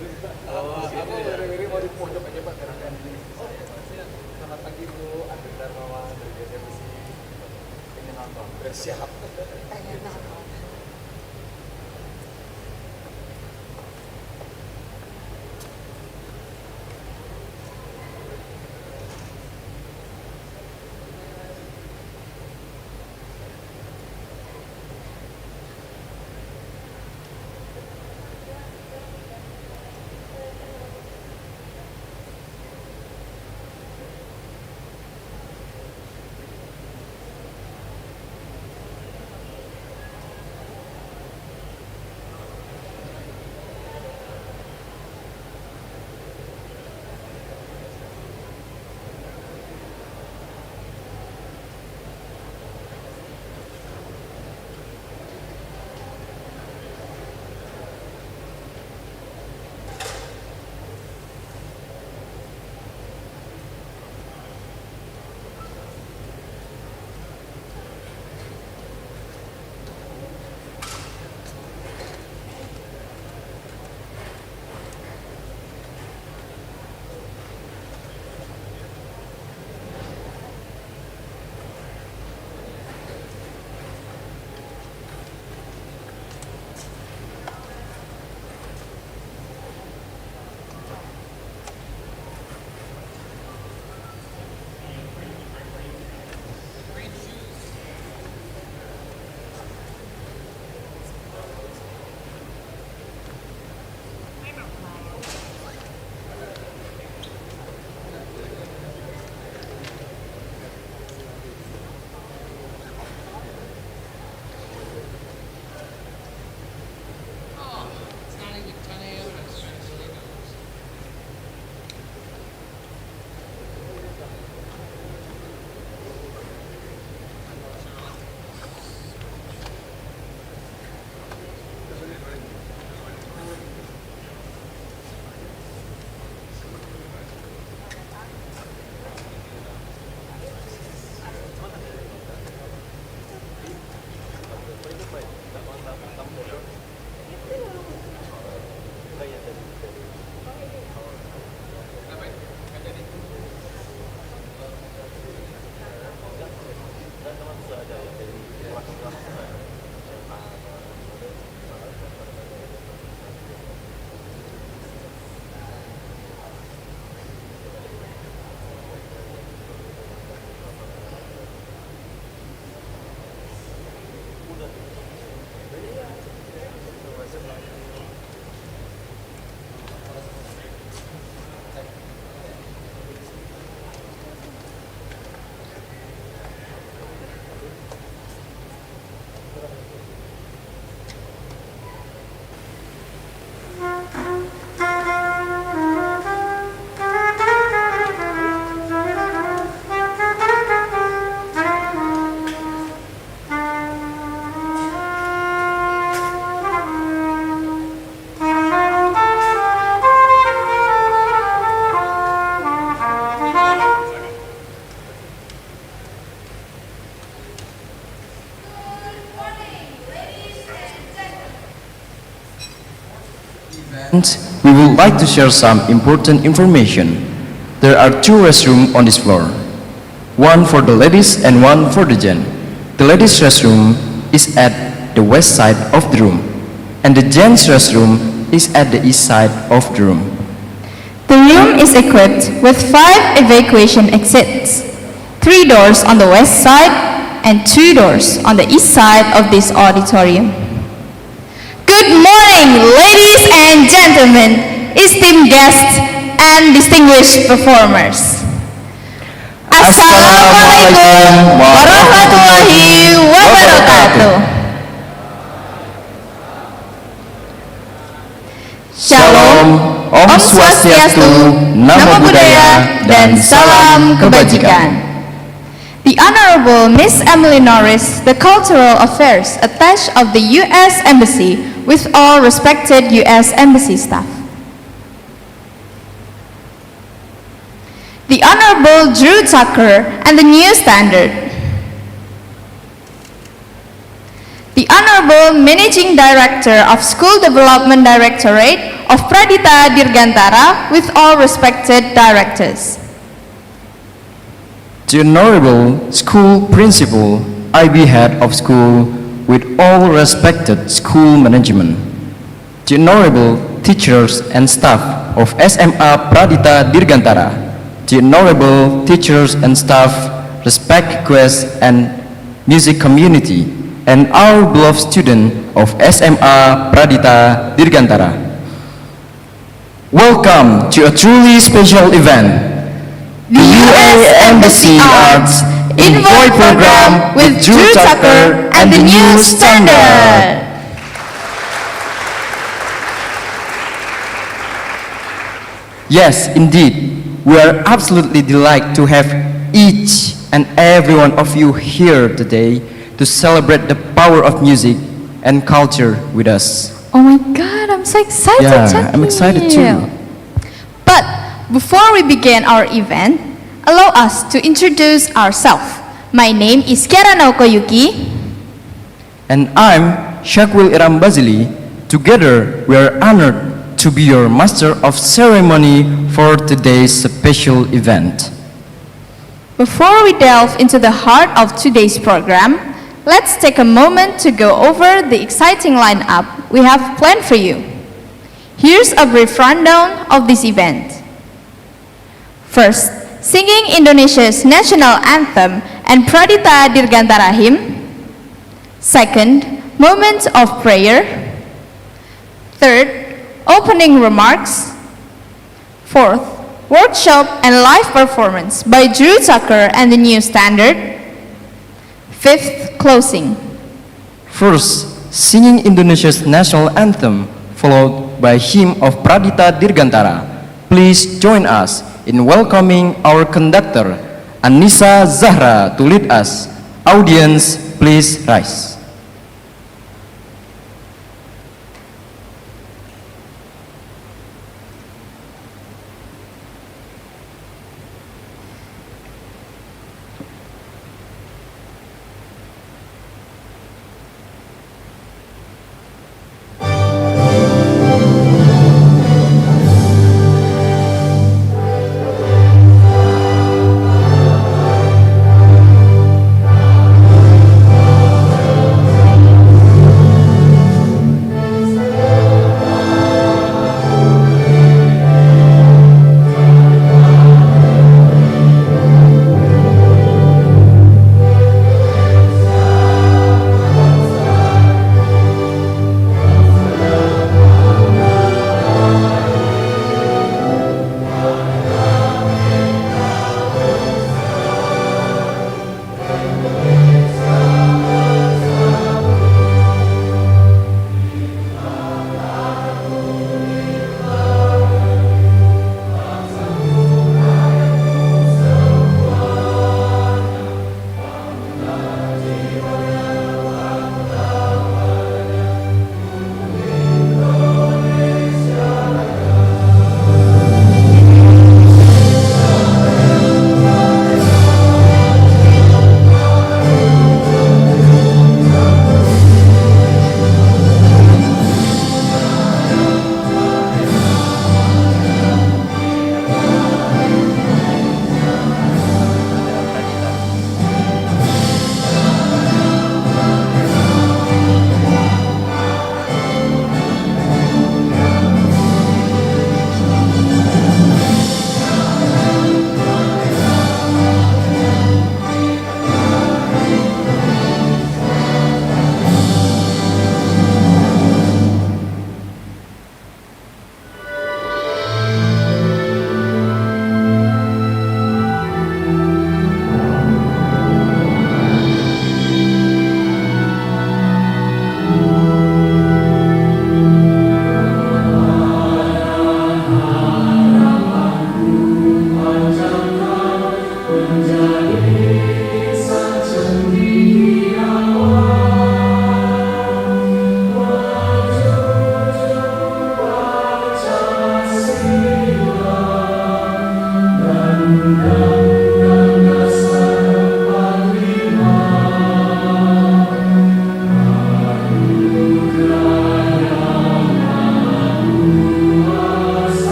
Aku beri mau di pojok aja Pak karena kan ini. Selamat pagi Bu, Andri Darmawan dari JTBC. Pengen nonton. Siap. Pengen nonton. We would like to share some important information. There are two restrooms on this floor, one for the ladies and one for the gents. The ladies' restroom is at the west side of the room, and the gents' restroom is at the east side of the room. The room is equipped with 5 evacuation exits, 3 doors on the west side and 2 doors on the east side of this auditorium. Good morning, ladies and gentlemen, esteemed guests and distinguished performers. Assalamualaikum warahmatullahi wabarakatuh. Shalom, Om Swastiastu, Namo Buddhaya, dan salam kebajikan. The Honorable Miss Emily Norris, the Cultural Affairs Attaché of the U.S. Embassy, with all respected U.S. Embassy staff. The Honorable Drew Tucker and the New Standard. the Honorable Managing Director of School Development Directorate of Pradita Dirgantara with all respected directors. The Honorable School Principal, IB Head of School with all respected school management. The Honorable Teachers and Staff of SMA Pradita Dirgantara. The Honorable Teachers and Staff, respect guests and music community, and our beloved student of SMA Pradita Dirgantara. Welcome to a truly special event. The U.S. Embassy Arts Envoy program with Drew Tucker and the new standard. Yes, indeed. We are absolutely delighted to have each and every one of you here today to celebrate the power of music and culture with us. Oh my God, I'm so excited, Yeah, I'm excited too. But before we begin our event, allow us to introduce ourselves. My name is Kiara Naokoyuki. And I'm Shakwil Iram Bazili. Together, we are honored to be your master of ceremony for today's special event. Before we delve into the heart of today's program, let's take a moment to go over the exciting lineup we have planned for you. Here's a brief rundown of this event. First, singing Indonesia's national anthem and Pradita Dirgantara hymn. Second, moments of prayer. Third, opening remarks. Fourth, workshop and live performance by Drew Tucker and the New Standard. Fifth, closing. First, singing Indonesia's national anthem, followed by hymn of Pradita Dirgantara. Please join us in welcoming our conductor, Anissa Zahra, to lead us. Audience, please rise.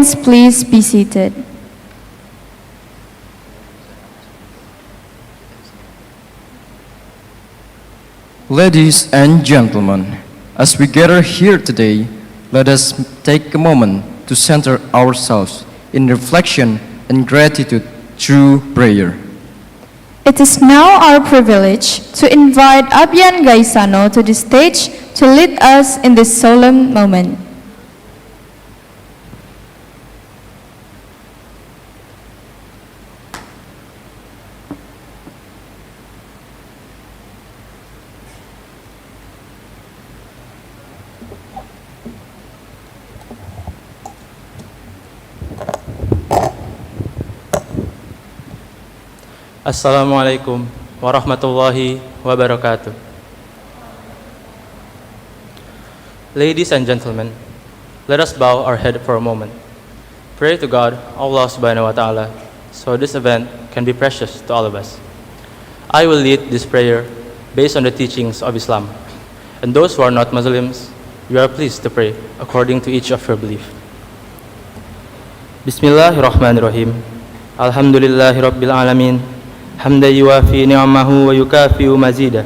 Audience, please be seated. Ladies and gentlemen, as we gather here today, let us take a moment to center ourselves in reflection and gratitude through prayer. It is now our privilege to invite Abian Gaisano to the stage to lead us in this solemn moment. Assalamualaikum warahmatullahi wabarakatuh. Ladies and gentlemen, let us bow our head for a moment. Pray to God, Allah subhanahu wa ta'ala, so this event can be precious to all of us. I will lead this prayer based on the teachings of Islam. And those who are not Muslims, you are pleased to pray according to each of your belief. Bismillahirrahmanirrahim. Alhamdulillahi rabbil alamin. حمدا يوافي نعمه ويكافئ مزيدا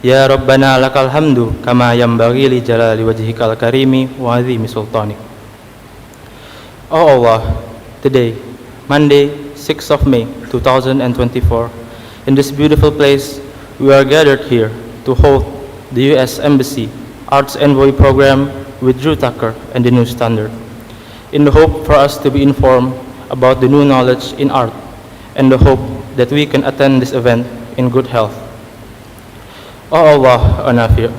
يا ربنا لك الحمد كما ينبغي لجلال وجهك الكريم وعظيم سلطانك. Oh Allah, today, Monday, 6th of May 2024, in this beautiful place, we are gathered here to hold the U.S. Embassy Arts Envoy program with Drew Tucker and the New Standard, in the hope for us to be informed about the new knowledge in art and the hope that we can attend this event in good health. O Allah, O Nafi',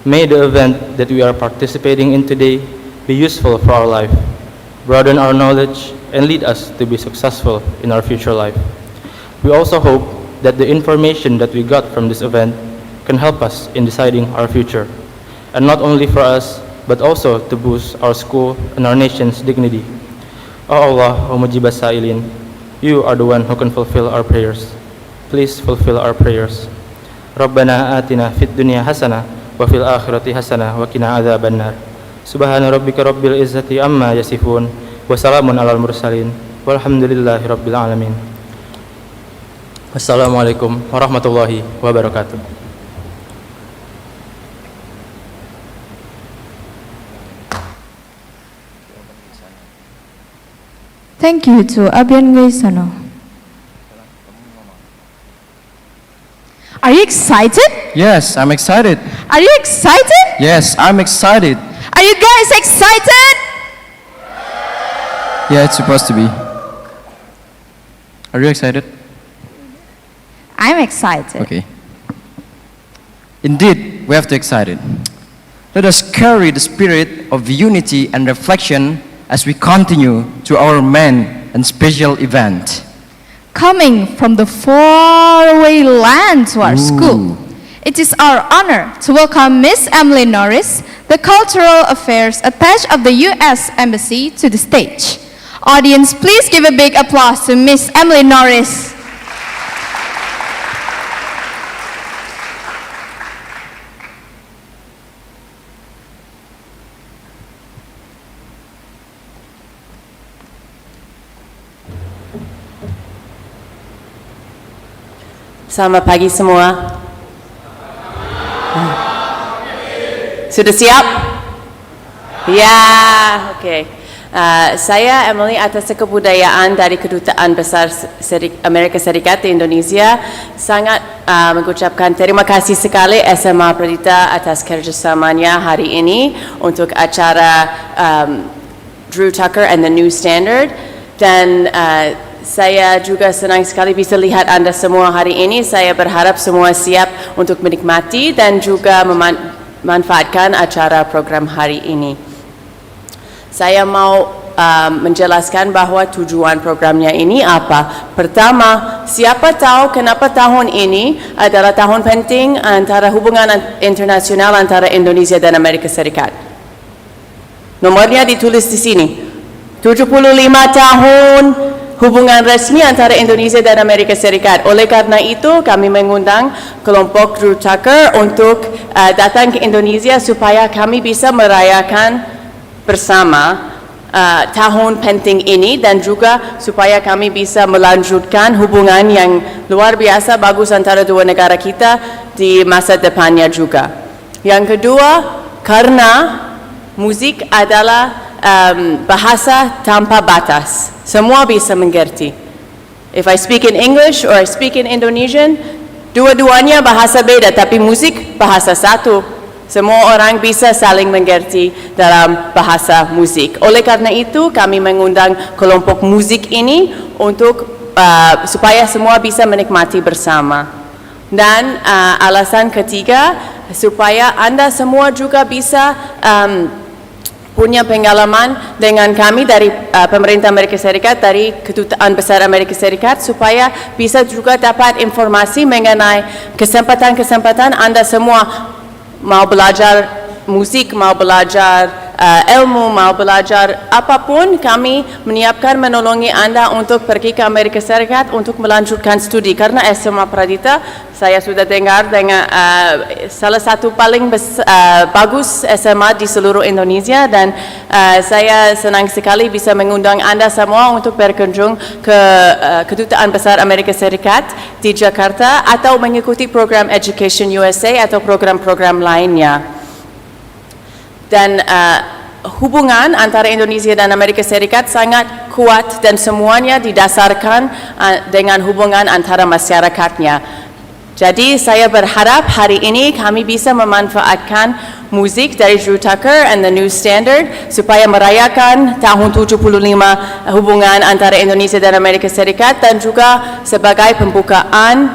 may the event that we are participating in today be useful for our life, broaden our knowledge, and lead us to be successful in our future life. We also hope that the information that we got from this event can help us in deciding our future, and not only for us, but also to boost our school and our nation's dignity. O Allah, O Mujibas Sa'ilin, you are the one who can fulfill our prayers. Please fulfill our prayers. Rabbana atina fid dunya hasanah wa fil akhirati hasanah wa qina adzaban nar. Subhana rabbika rabbil izzati amma yasifun wa salamun alal mursalin walhamdulillahi rabbil alamin. Wassalamualaikum warahmatullahi wabarakatuh. Thank you to Abian Gaisano. Are you excited? Yes, I'm excited. Are you excited? Yes, I'm excited. Are you guys excited? Yeah, it's supposed to be. Are you excited? I'm excited. Okay. Indeed, we have to be excited. Let us carry the spirit of unity and reflection as we continue to our main and special event. Coming from the faraway land to our Ooh. school, it is our honor to welcome Miss Emily Norris, the Cultural Affairs Attaché of the U.S. Embassy, to the stage. Audience, please give a big applause to Miss Emily Norris. Selamat pagi semua. Sudah siap? Ya, oke. Saya Emily atas kebudayaan dari Kedutaan Besar Amerika Serikat di Indonesia. Sangat mengucapkan terima kasih sekali SMA Pradita atas kerjasamanya hari ini untuk acara Drew Tucker and the New Standard. Dan saya juga senang sekali bisa lihat Anda semua hari ini. Saya berharap semua siap untuk menikmati dan juga memanfaatkan acara program hari ini. Saya mau menjelaskan bahwa tujuan programnya ini apa. Pertama, siapa tahu kenapa tahun ini adalah tahun penting antara hubungan internasional antara Indonesia dan Amerika Serikat. Nomornya ditulis di sini. 75 tahun hubungan resmi antara Indonesia dan Amerika Serikat. Oleh karena itu, kami mengundang kelompok Drew Tucker untuk datang ke Indonesia supaya kami bisa merayakan bersama tahun penting ini dan juga supaya kami bisa melanjutkan hubungan yang luar biasa bagus antara dua negara kita di masa depannya juga. Yang kedua, karena musik adalah bahasa tanpa batas. Semua bisa mengerti. If I speak in English or I speak in Indonesian, dua-duanya bahasa beda, tapi musik bahasa satu. Semua orang bisa saling mengerti dalam bahasa musik. Oleh karena itu, kami mengundang kelompok musik ini untuk supaya semua bisa menikmati bersama. Dan alasan ketiga, supaya Anda semua juga bisa punya pengalaman dengan kami dari pemerintah Amerika Serikat, dari Kedutaan Besar Amerika Serikat, supaya bisa juga dapat informasi mengenai kesempatan-kesempatan Anda semua mau belajar musik, mau belajar ilmu, mau belajar apapun. Kami menyiapkan menolongi Anda untuk pergi ke Amerika Serikat untuk melanjutkan studi. Karena SMA Pradita, saya sudah dengar dengan salah satu paling bagus SMA di seluruh Indonesia, dan saya senang sekali bisa mengundang Anda semua untuk berkunjung ke Kedutaan Besar Amerika Serikat di Jakarta atau mengikuti program Education USA atau program-program lainnya. Dan hubungan antara Indonesia dan Amerika Serikat sangat kuat dan semuanya didasarkan dengan hubungan antara masyarakatnya. Jadi saya berharap hari ini kami bisa memanfaatkan musik dari Drew Tucker and the New Standard supaya merayakan tahun 75 hubungan antara Indonesia dan Amerika Serikat, dan juga sebagai pembukaan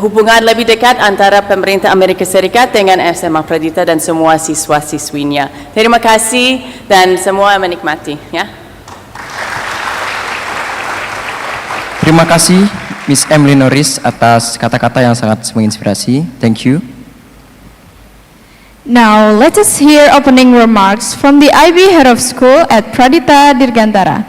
hubungan lebih dekat antara pemerintah Amerika Serikat dengan SMA Pradita dan semua siswa-siswinya. Terima kasih dan semua menikmati. Ya. Terima kasih Miss Emily Norris atas kata-kata yang sangat menginspirasi. Thank you. Now, let us hear opening remarks from the IB Head of School at Pradita Dirgantara.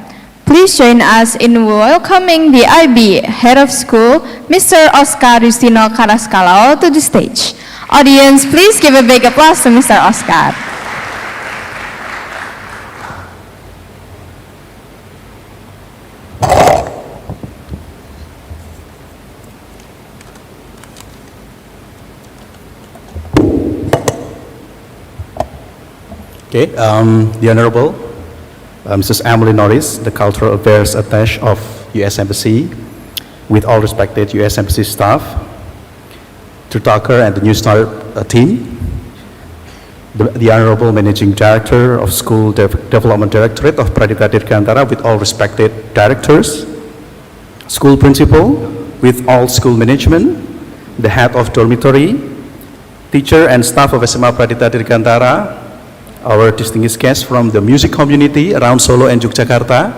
Please join us in welcoming the IB Head of School, Mr. Oscar Justino Karaskalao, to the stage. Audience, please give a big applause to Mr. Oscar. Okay, the Honorable Mrs. Emily Norris, the Cultural Affairs Attaché of U.S. Embassy, with all respected U.S. Embassy staff, Drew Tucker and the New Start team, the Honorable Managing Director of School Development Directorate of Pradita Dirgantara, with all respected directors, school principal, with all school management, the head of dormitory, teacher and staff of SMA Pradita Dirgantara, our distinguished guests from the music community around Solo and Yogyakarta,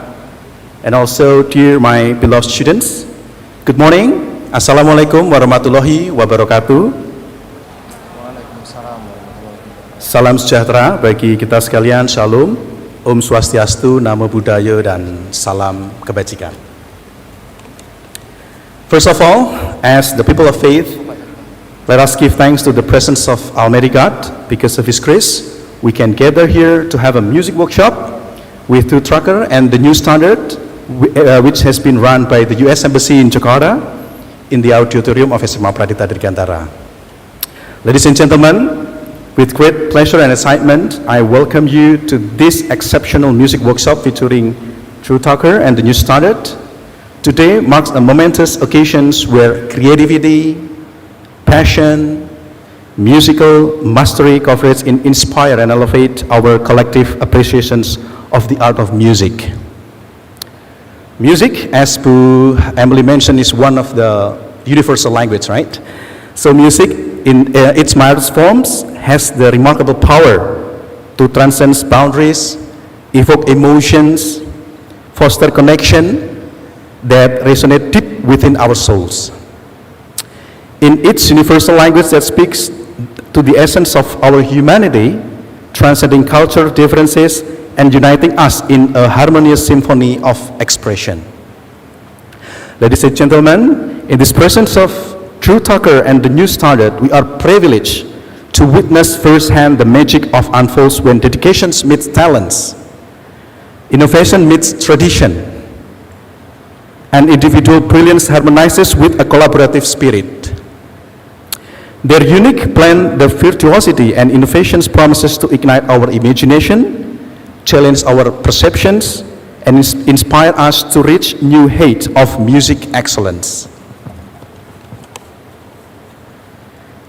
and also dear my beloved students, good morning. Assalamualaikum warahmatullahi wabarakatuh. Salam sejahtera bagi kita sekalian, Shalom, Om Swastiastu, Namo Buddhaya, dan salam kebajikan. First of all, as the people of faith, let us give thanks to the presence of Almighty God. Because of His grace, we can gather here to have a music workshop with Drew Tucker and the New Standard, which has been run by the U.S. Embassy in Jakarta in the auditorium of SMA Pradita Dirgantara. Ladies and gentlemen, with great pleasure and excitement, I welcome you to this exceptional music workshop featuring Drew Tucker and the New Standard. Today marks a momentous occasion where creativity, passion, musical mastery coverage inspire and elevate our collective appreciations of the art of music. Music, as Emily mentioned, is one of the universal language, right? So music in its mildest forms has the remarkable power to transcend boundaries, evoke emotions, foster connection that resonate deep within our souls. In its universal language that speaks to the essence of our humanity, transcending cultural differences and uniting us in a harmonious symphony of expression. Ladies and gentlemen, in this presence of Drew Tucker and the New Standard, we are privileged to witness firsthand the magic of unfolds when dedication meets talents. Innovation meets tradition, and individual brilliance harmonizes with a collaborative spirit. Their unique blend, their virtuosity and innovations promises to ignite our imagination, challenge our perceptions, and inspire us to reach new heights of music excellence.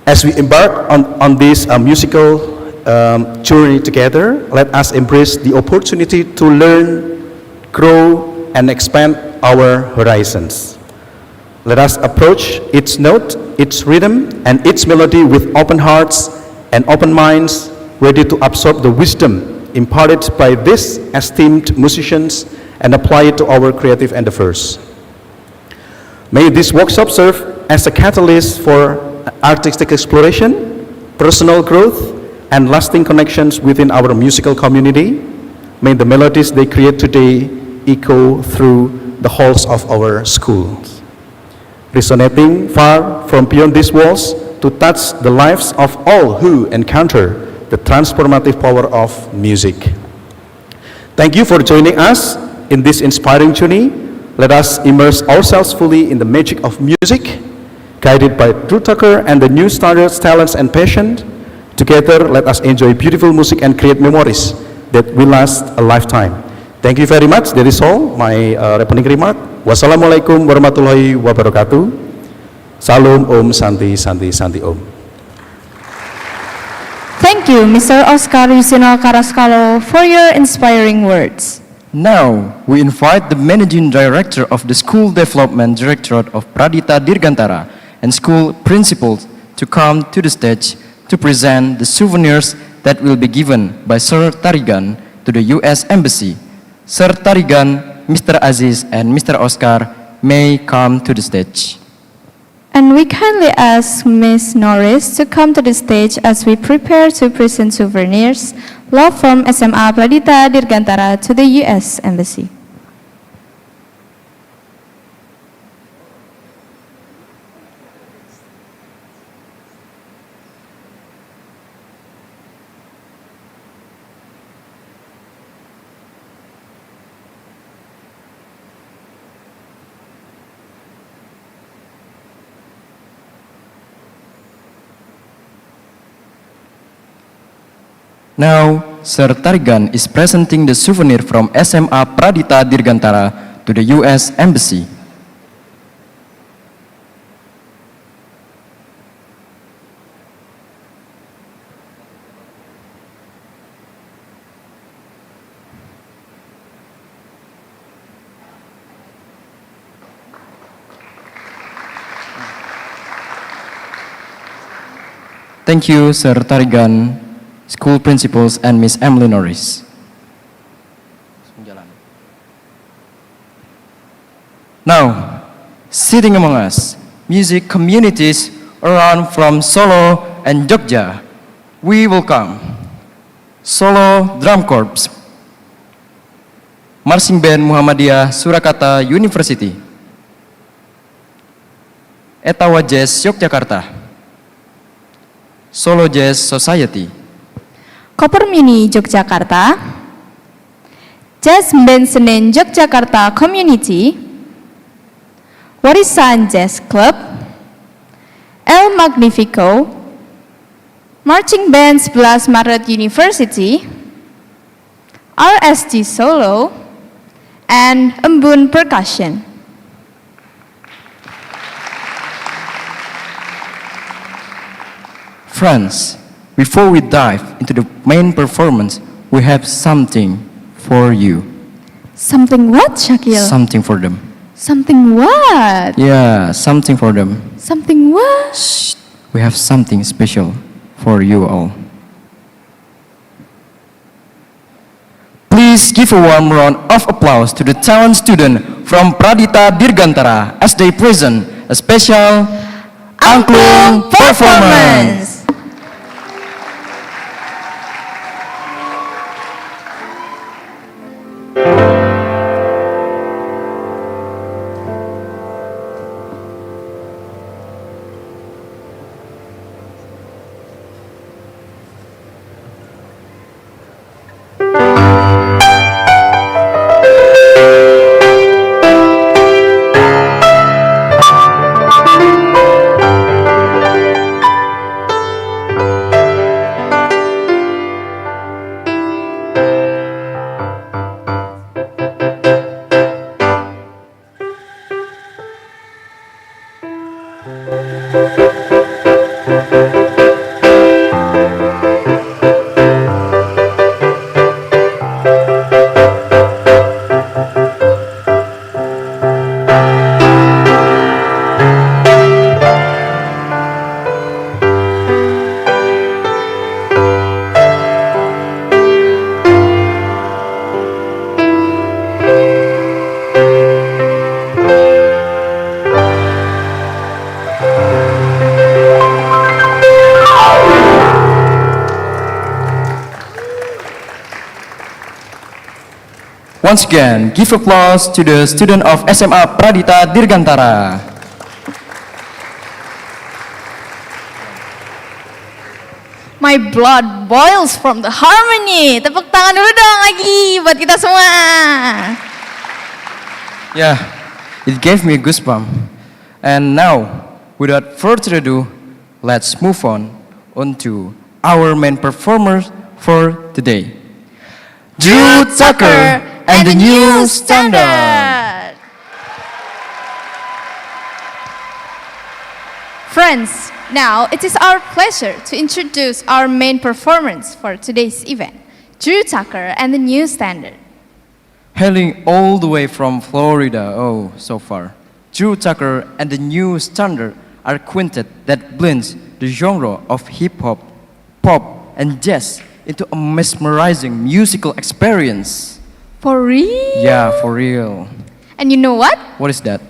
As we embark on this musical journey together, let us embrace the opportunity to learn, grow, and expand our horizons. Let us approach its note, its rhythm, and its melody with open hearts and open minds, ready to absorb the wisdom imparted by these esteemed musicians and apply it to our creative endeavors. May this workshop serve as a catalyst for artistic exploration, personal growth, and lasting connections within our musical community. May the melodies they create today echo through the halls of our schools, resonating far from beyond these walls to touch the lives of all who encounter the transformative power of music. Thank you for joining us in this inspiring journey. Let us immerse ourselves fully in the magic of music, guided by Drew Tucker and the new standards, talents, and passion. Together, let us enjoy beautiful music and create memories that will last a lifetime. Thank you very much. That is all my opening remark. Wassalamualaikum warahmatullahi wabarakatuh. Salam Om Santi Santi Santi Om. Thank you, Mr. Oscar Yusino Karaskalo, for your inspiring words. Now, we invite the Managing Director of the School Development Directorate of Pradita Dirgantara and school principals to come to the stage to present the souvenirs that will be given by Sir Tarigan to the U.S. Embassy. Sir Tarigan, Mr. Aziz, and Mr. Oscar may come to the stage. And we kindly ask Ms. Norris to come to the stage as we prepare to present souvenirs, love from SMA Pradita Dirgantara to the U.S. Embassy. Now, Sir Tarigan is presenting the souvenir from SMA Pradita Dirgantara to the U.S. Embassy. Thank you, Sir Tarigan, school principals, and Miss Emily Norris. Now, sitting among us, music communities around from Solo and Jogja, we welcome Solo Drum Corps, Marching Band Muhammadiyah Surakarta University, Etawa Jazz Yogyakarta, Solo Jazz Society, Koper Mini Yogyakarta, Jazz Band Senen Yogyakarta Community, Warisan Jazz Club, El Magnifico, Marching Band 11 Maret University, RSG Solo, and Embun Percussion. Friends, before we dive into the main performance, we have something for you. Something what, Shakil? Something for them. Something what? Yeah, something for them. Something what? Shh. We have something special for you all. Please give a warm round of applause to the talent student from Pradita Dirgantara as they present a special Angklung performance. Once again, give applause to the student of SMA Pradita Dirgantara. My blood boils from the harmony. Tepuk tangan dulu dong lagi buat kita semua. Yeah, it gave me a goosebump. And now, without further ado, let's move on to our main performers for today. Drew Tucker and the New Standard. Friends, now it is our pleasure to introduce our main performance for today's event, Drew Tucker and the New Standard. Hailing all the way from Florida, oh, so far, Drew Tucker and the New Standard are a quintet that blends the genre of hip-hop, pop, and jazz into a mesmerizing musical experience. For real? Yeah, for real. And you know what? What is that?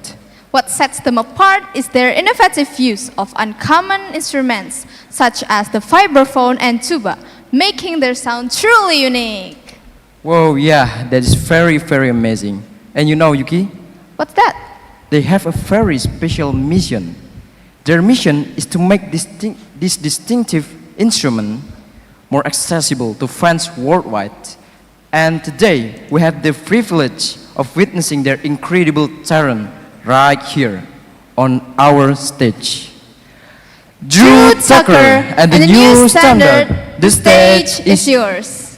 What sets them apart is their innovative use of uncommon instruments such as the vibraphone and tuba, making their sound truly unique. Whoa, yeah, that is very, very amazing. And you know, Yuki, What's that? they have a very special mission. Their mission is to make this distinctive instrument more accessible to fans worldwide. And today, we have the privilege of witnessing their incredible talent right here on our stage. Drew Tucker and the New Standard, the stage is yours.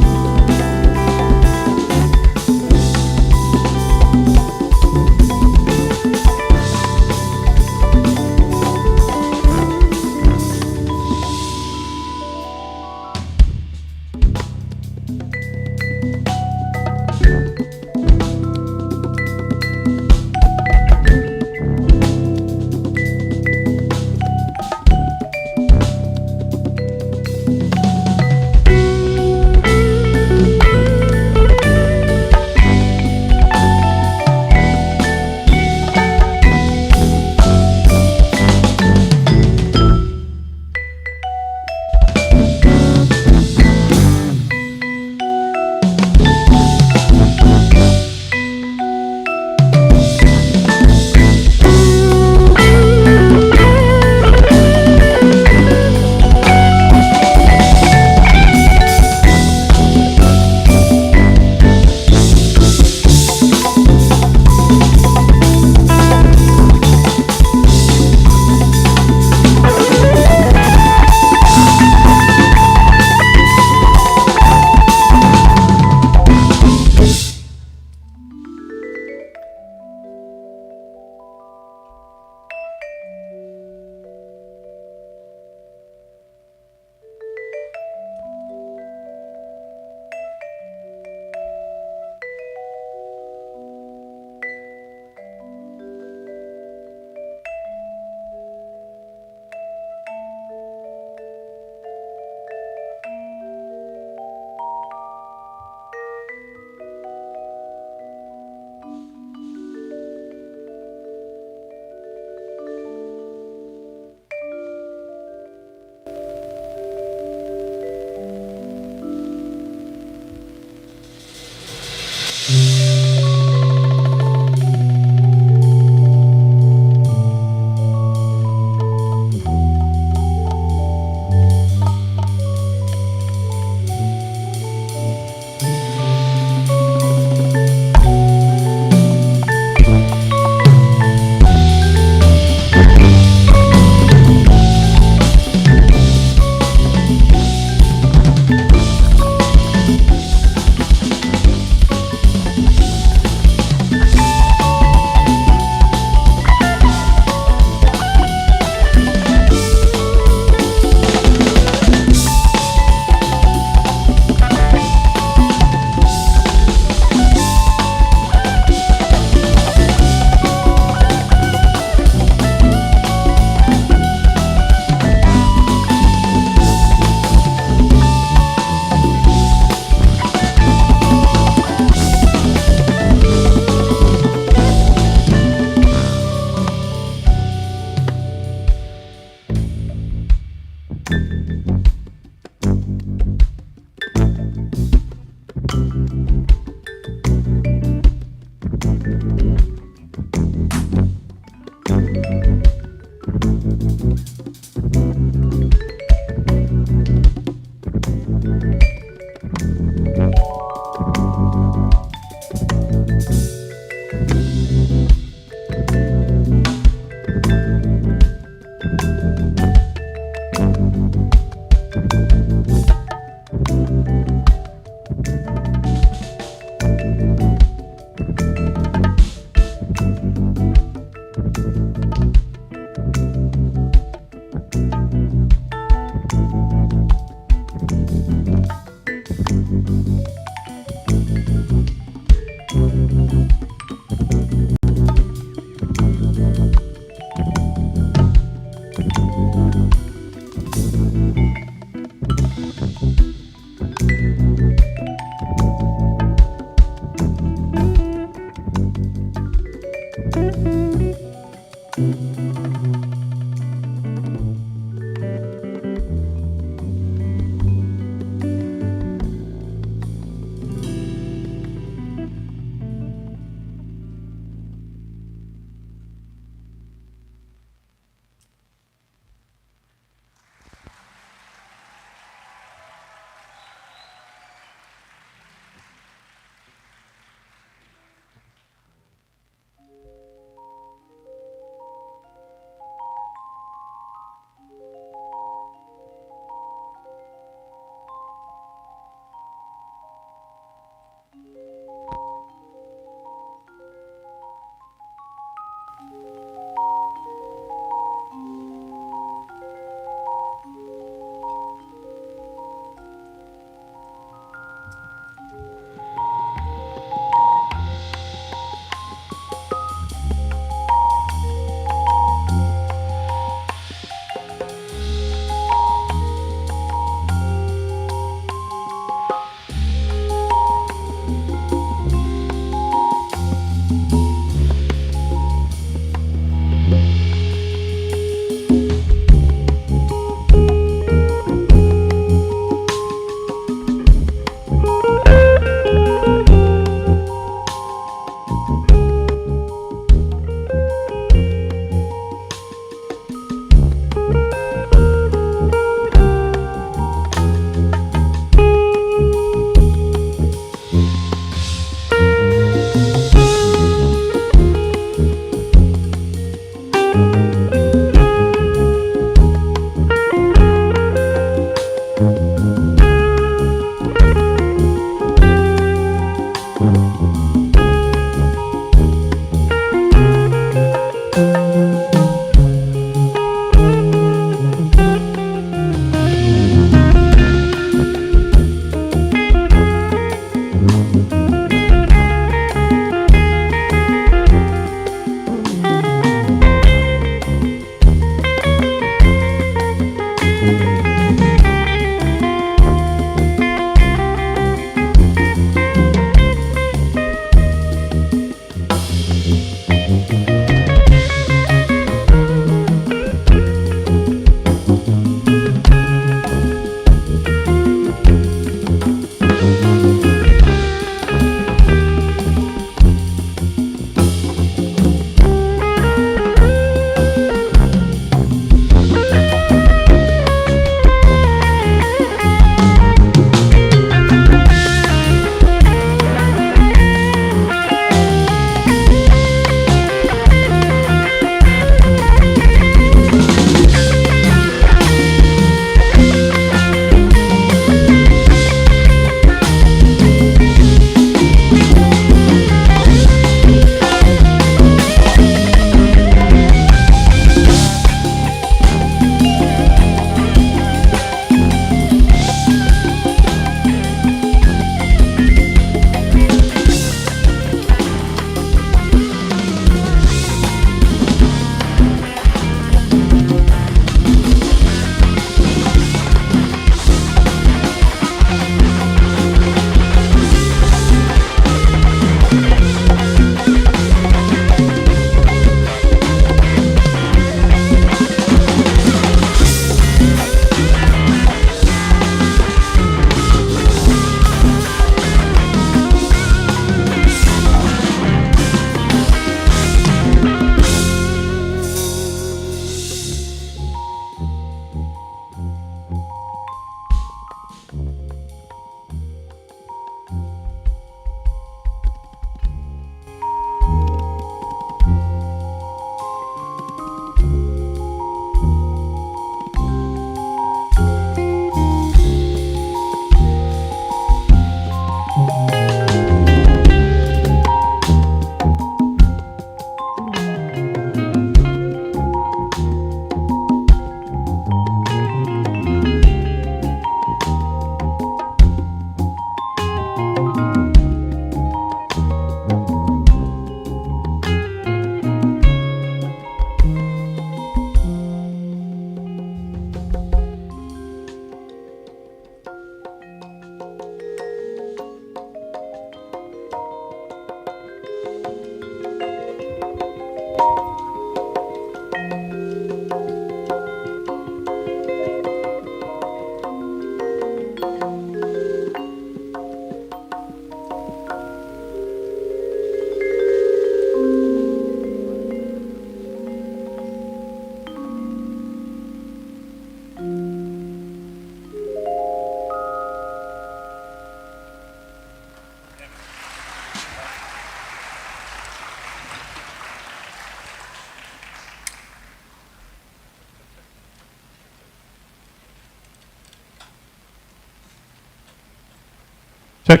Check.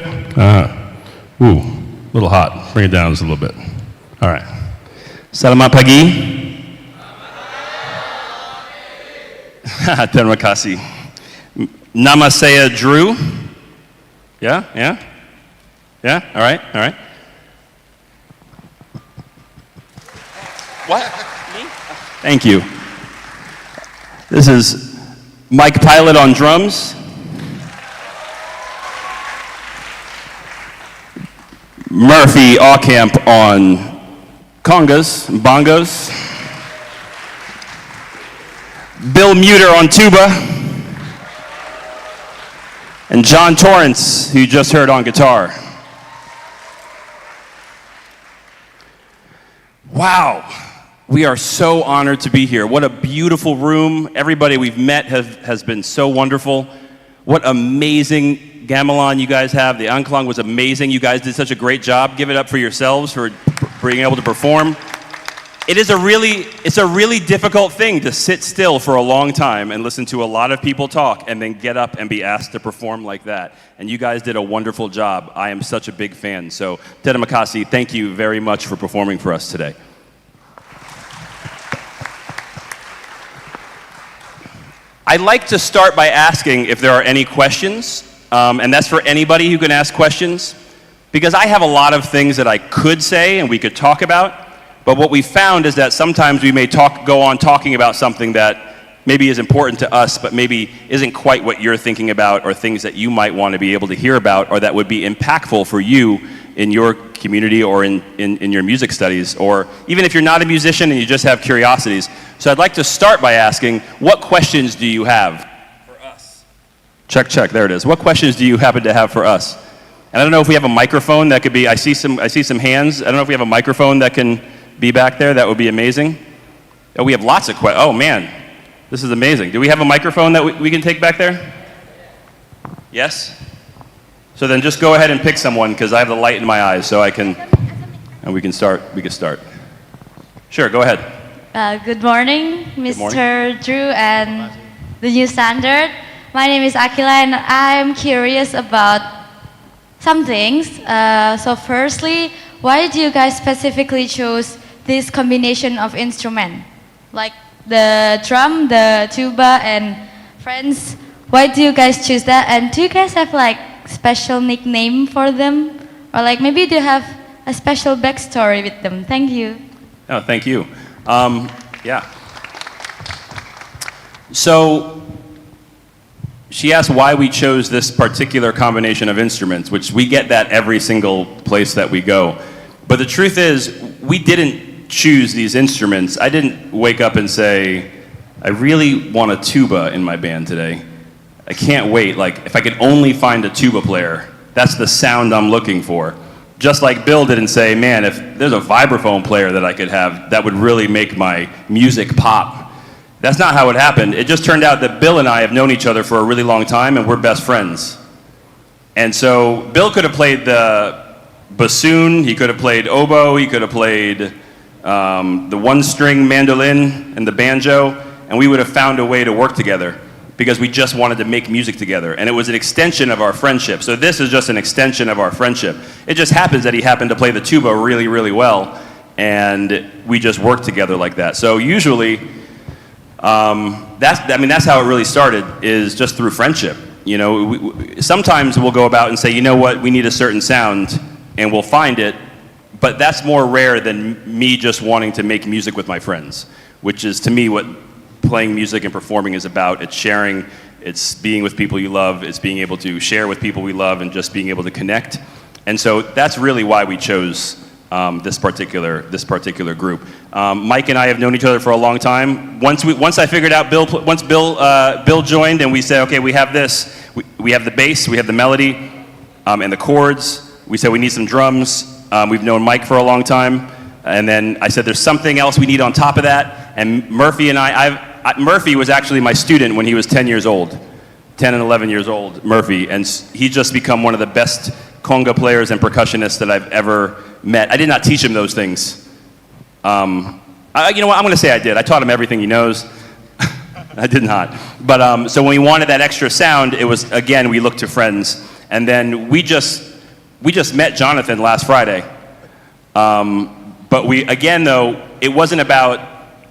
Ooh, a little hot. Bring it down just a little bit. All right. Selamat pagi. Terima kasih. Nama saya Drew. Yeah? Yeah? All right. What? Me? Thank you. This is Mike Pilot on drums. Murphy Aucamp on congas, bongos. Bill Muter on tuba. And John Torrance, who you just heard on guitar. Wow, we are so honored to be here. What a beautiful room. Everybody we've met has been so wonderful. What amazing gamelan you guys have. The Anklang was amazing. You guys did such a great job. Give it up for yourselves for being able to perform. It's a really difficult thing to sit still for a long time and listen to a lot of people talk and then get up and be asked to perform like that. And you guys did a wonderful job. I am such a big fan. So, Terima kasih, thank you very much for performing for us today. I'd like to start by asking if there are any questions, and that's for anybody who can ask questions, because I have a lot of things that I could say and we could talk about. But what we found is that sometimes we may go on talking about something that maybe is important to us, but maybe isn't quite what you're thinking about, or things that you might want to be able to hear about, or that would be impactful for you in your community or in your music studies, or even if you're not a musician and you just have curiosities. So I'd like to start by asking, what questions do you have for us? Check, there it is. What questions do you happen to have for us? And I don't know if we have a microphone that could be, I see some hands. I don't know if we have a microphone that can be back there. That would be amazing. Oh, we have lots of questions. Oh man, this is amazing. Do we have a microphone that we can take back there? Yes? So then just go ahead and pick someone, because I have the light in my eyes, so I can, and we can start. Sure, go ahead. Good morning, Mr. Drew and the New Standard. My name is Akila, and I'm curious about some things. So firstly, why do you guys specifically choose this combination of instrument? Like the drum, the tuba, and friends. Why do you guys choose that? And do you guys have like special nickname for them? Or like maybe do you have a special backstory with them? Thank you. Oh, thank you. Yeah. So she asked why we chose this particular combination of instruments, which we get that every single place that we go. But the truth is, we didn't choose these instruments. I didn't wake up and say, I really want a tuba in my band today. I can't wait. Like, if I could only find a tuba player, that's the sound I'm looking for. Just like Bill didn't say, man, if there's a vibraphone player that I could have, that would really make my music pop. That's not how it happened. It just turned out that Bill and I have known each other for a really long time, and we're best friends. And so Bill could have played the bassoon, he could have played oboe, he could have played the one-string mandolin and the banjo, and we would have found a way to work together, because we just wanted to make music together. And it was an extension of our friendship. So this is just an extension of our friendship. It just happens that he happened to play the tuba really, really well, and we just worked together like that. So usually, that's how it really started, is just through friendship. You know, sometimes we'll go about and say, you know what, we need a certain sound, and we'll find it, but that's more rare than me just wanting to make music with my friends, which is, to me, what playing music and performing is about. It's sharing, it's being with people you love, it's being able to share with people we love, and just being able to connect. And so that's really why we chose this particular group. Mike and I have known each other for a long time. Once I figured out once Bill joined, and we said, okay, we have this, we have the bass, we have the melody, and the chords. We said we need some drums. We've known Mike for a long time. And then I said there's something else we need on top of that. And Murphy and Murphy was actually my student when he was 10 years old, 10 and 11 years old, Murphy. And he's just become one of the best conga players and percussionists that I've ever met. I did not teach him those things. You know what, I'm going to say I did. I taught him everything he knows. I did not. But so when we wanted that extra sound, it was, again, we looked to friends. And then we just met Jonathan last Friday. But again though, it wasn't about,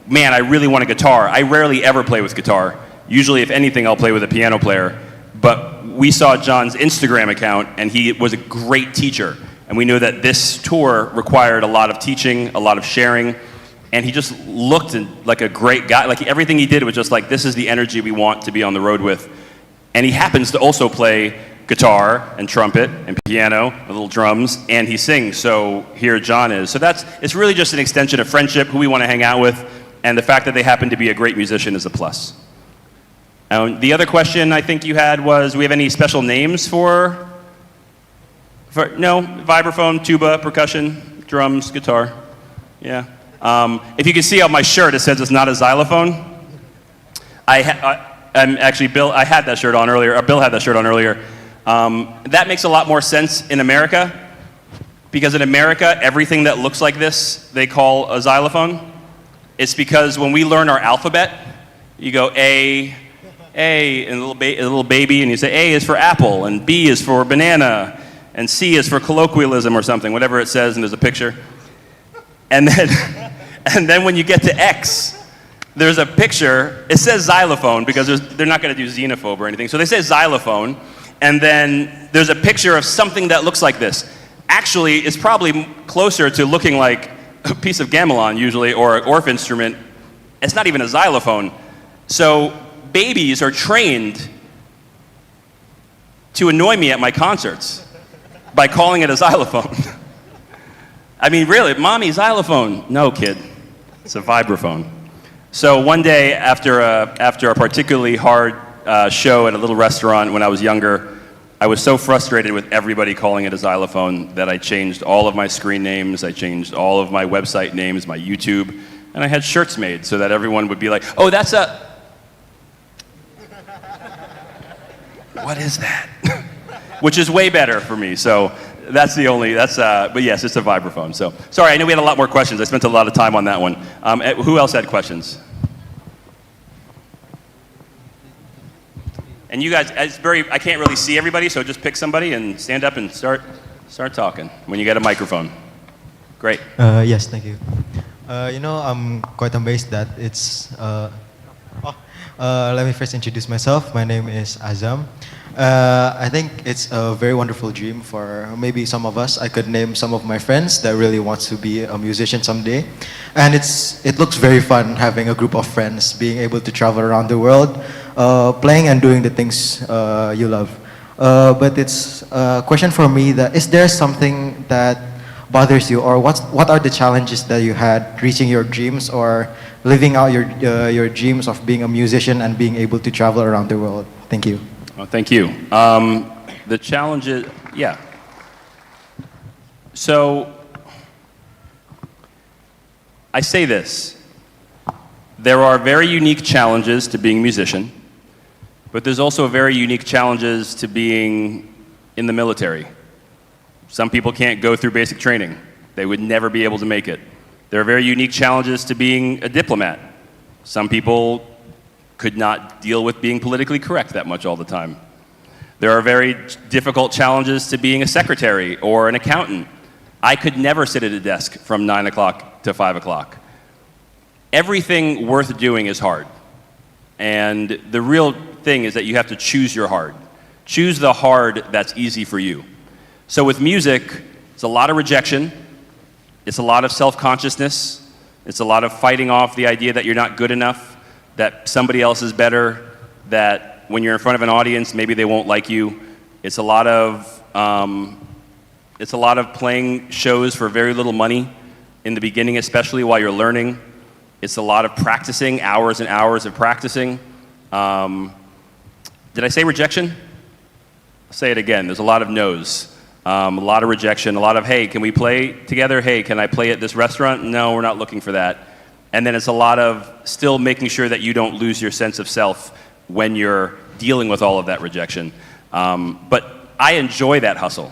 man, I really want a guitar. I rarely ever play with guitar. Usually, if anything, I'll play with a piano player. But we saw John's Instagram account, and he was a great teacher. And we knew that this tour required a lot of teaching, a lot of sharing. And he just looked like a great guy. Like everything he did was just like, this is the energy we want to be on the road with. And he happens to also play guitar and trumpet and piano, and little drums, and he sings. So here John is. So it's really just an extension of friendship, who we want to hang out with, and the fact that they happen to be a great musician is a plus. The other question I think you had was, do we have any special names for no, vibraphone, tuba, percussion, drums, guitar. Yeah. If you can see on my shirt, it says it's not a xylophone. Actually, Bill, I had that shirt on earlier, or Bill had that shirt on earlier. That makes a lot more sense in America, because in America, everything that looks like this, they call a xylophone. It's because when we learn our alphabet, you go A, and a little baby, and you say A is for apple, and B is for banana, and C is for colloquialism or something, whatever it says, and there's a picture. And then when you get to X, there's a picture. It says xylophone because they're not going to do xenophobe or anything. So they say xylophone, and then there's a picture of something that looks like this. Actually, it's probably closer to looking like a piece of gamelan usually, or an Orff instrument. It's not even a xylophone. So babies are trained to annoy me at my concerts by calling it a xylophone. I mean, really, mommy, xylophone. No, kid, it's a vibraphone. So one day after a particularly hard show at a little restaurant when I was younger, I was so frustrated with everybody calling it a xylophone that I changed all of my screen names, I changed all of my website names, my YouTube, and I had shirts made so that everyone would be like, oh, that's a... What is that? Which is way better for me, so but yes, it's a vibraphone. So, sorry, I know we had a lot more questions. I spent a lot of time on that one. Who else had questions? And you guys, I can't really see everybody, so just pick somebody and stand up and start talking when you get a microphone. Great. Yes, thank you. I'm quite amazed that it's... let me first introduce myself. My name is Azam. I think it's a very wonderful dream for maybe some of us. I could name some of my friends that really wants to be a musician someday. And it looks very fun having a group of friends, being able to travel around the world, playing and doing the things you love. But it's a question for me that, is there something that bothers you, or what are the challenges that you had reaching your dreams or living out your dreams of being a musician and being able to travel around the world? Thank you. Well, thank you. The challenges, yeah. So, I say this. There are very unique challenges to being a musician, but there's also very unique challenges to being in the military. Some people can't go through basic training. They would never be able to make it. There are very unique challenges to being a diplomat. Some people could not deal with being politically correct that much all the time. There are very difficult challenges to being a secretary or an accountant. I could never sit at a desk from 9 o'clock to 5 o'clock. Everything worth doing is hard. And the real thing is that you have to choose your hard. Choose the hard that's easy for you. So with music, it's a lot of rejection. It's a lot of self-consciousness. It's a lot of fighting off the idea that you're not good enough, that somebody else is better, that when you're in front of an audience, maybe they won't like you. It's a lot of playing shows for very little money in the beginning, especially while you're learning. It's a lot of practicing, hours and hours of practicing. Did I say rejection? I'll say it again. There's a lot of no's. A lot of rejection, a lot of, hey, can we play together? Hey, can I play at this restaurant? No, we're not looking for that. And then it's a lot of still making sure that you don't lose your sense of self when you're dealing with all of that rejection. But I enjoy that hustle.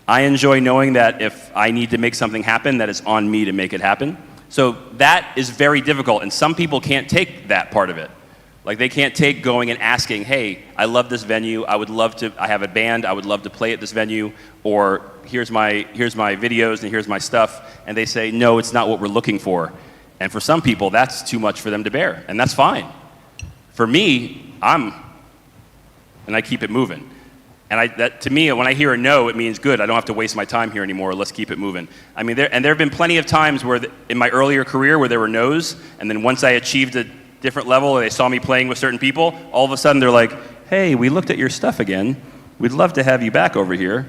I enjoy knowing that if I need to make something happen, that it's on me to make it happen. So that is very difficult, and some people can't take that part of it. Like they can't take going and asking, hey, I love this venue, I have a band, I would love to play at this venue, or here's my videos and here's my stuff, and they say, no, it's not what we're looking for. And for some people, that's too much for them to bear, and that's fine. For me, and I keep it moving. And that, to me, when I hear a no, it means good. I don't have to waste my time here anymore. Let's keep it moving. I mean, there have been plenty of times where, in my earlier career, where there were no's, and then once I achieved a different level, and they saw me playing with certain people, all of a sudden they're like, hey, we looked at your stuff again. We'd love to have you back over here.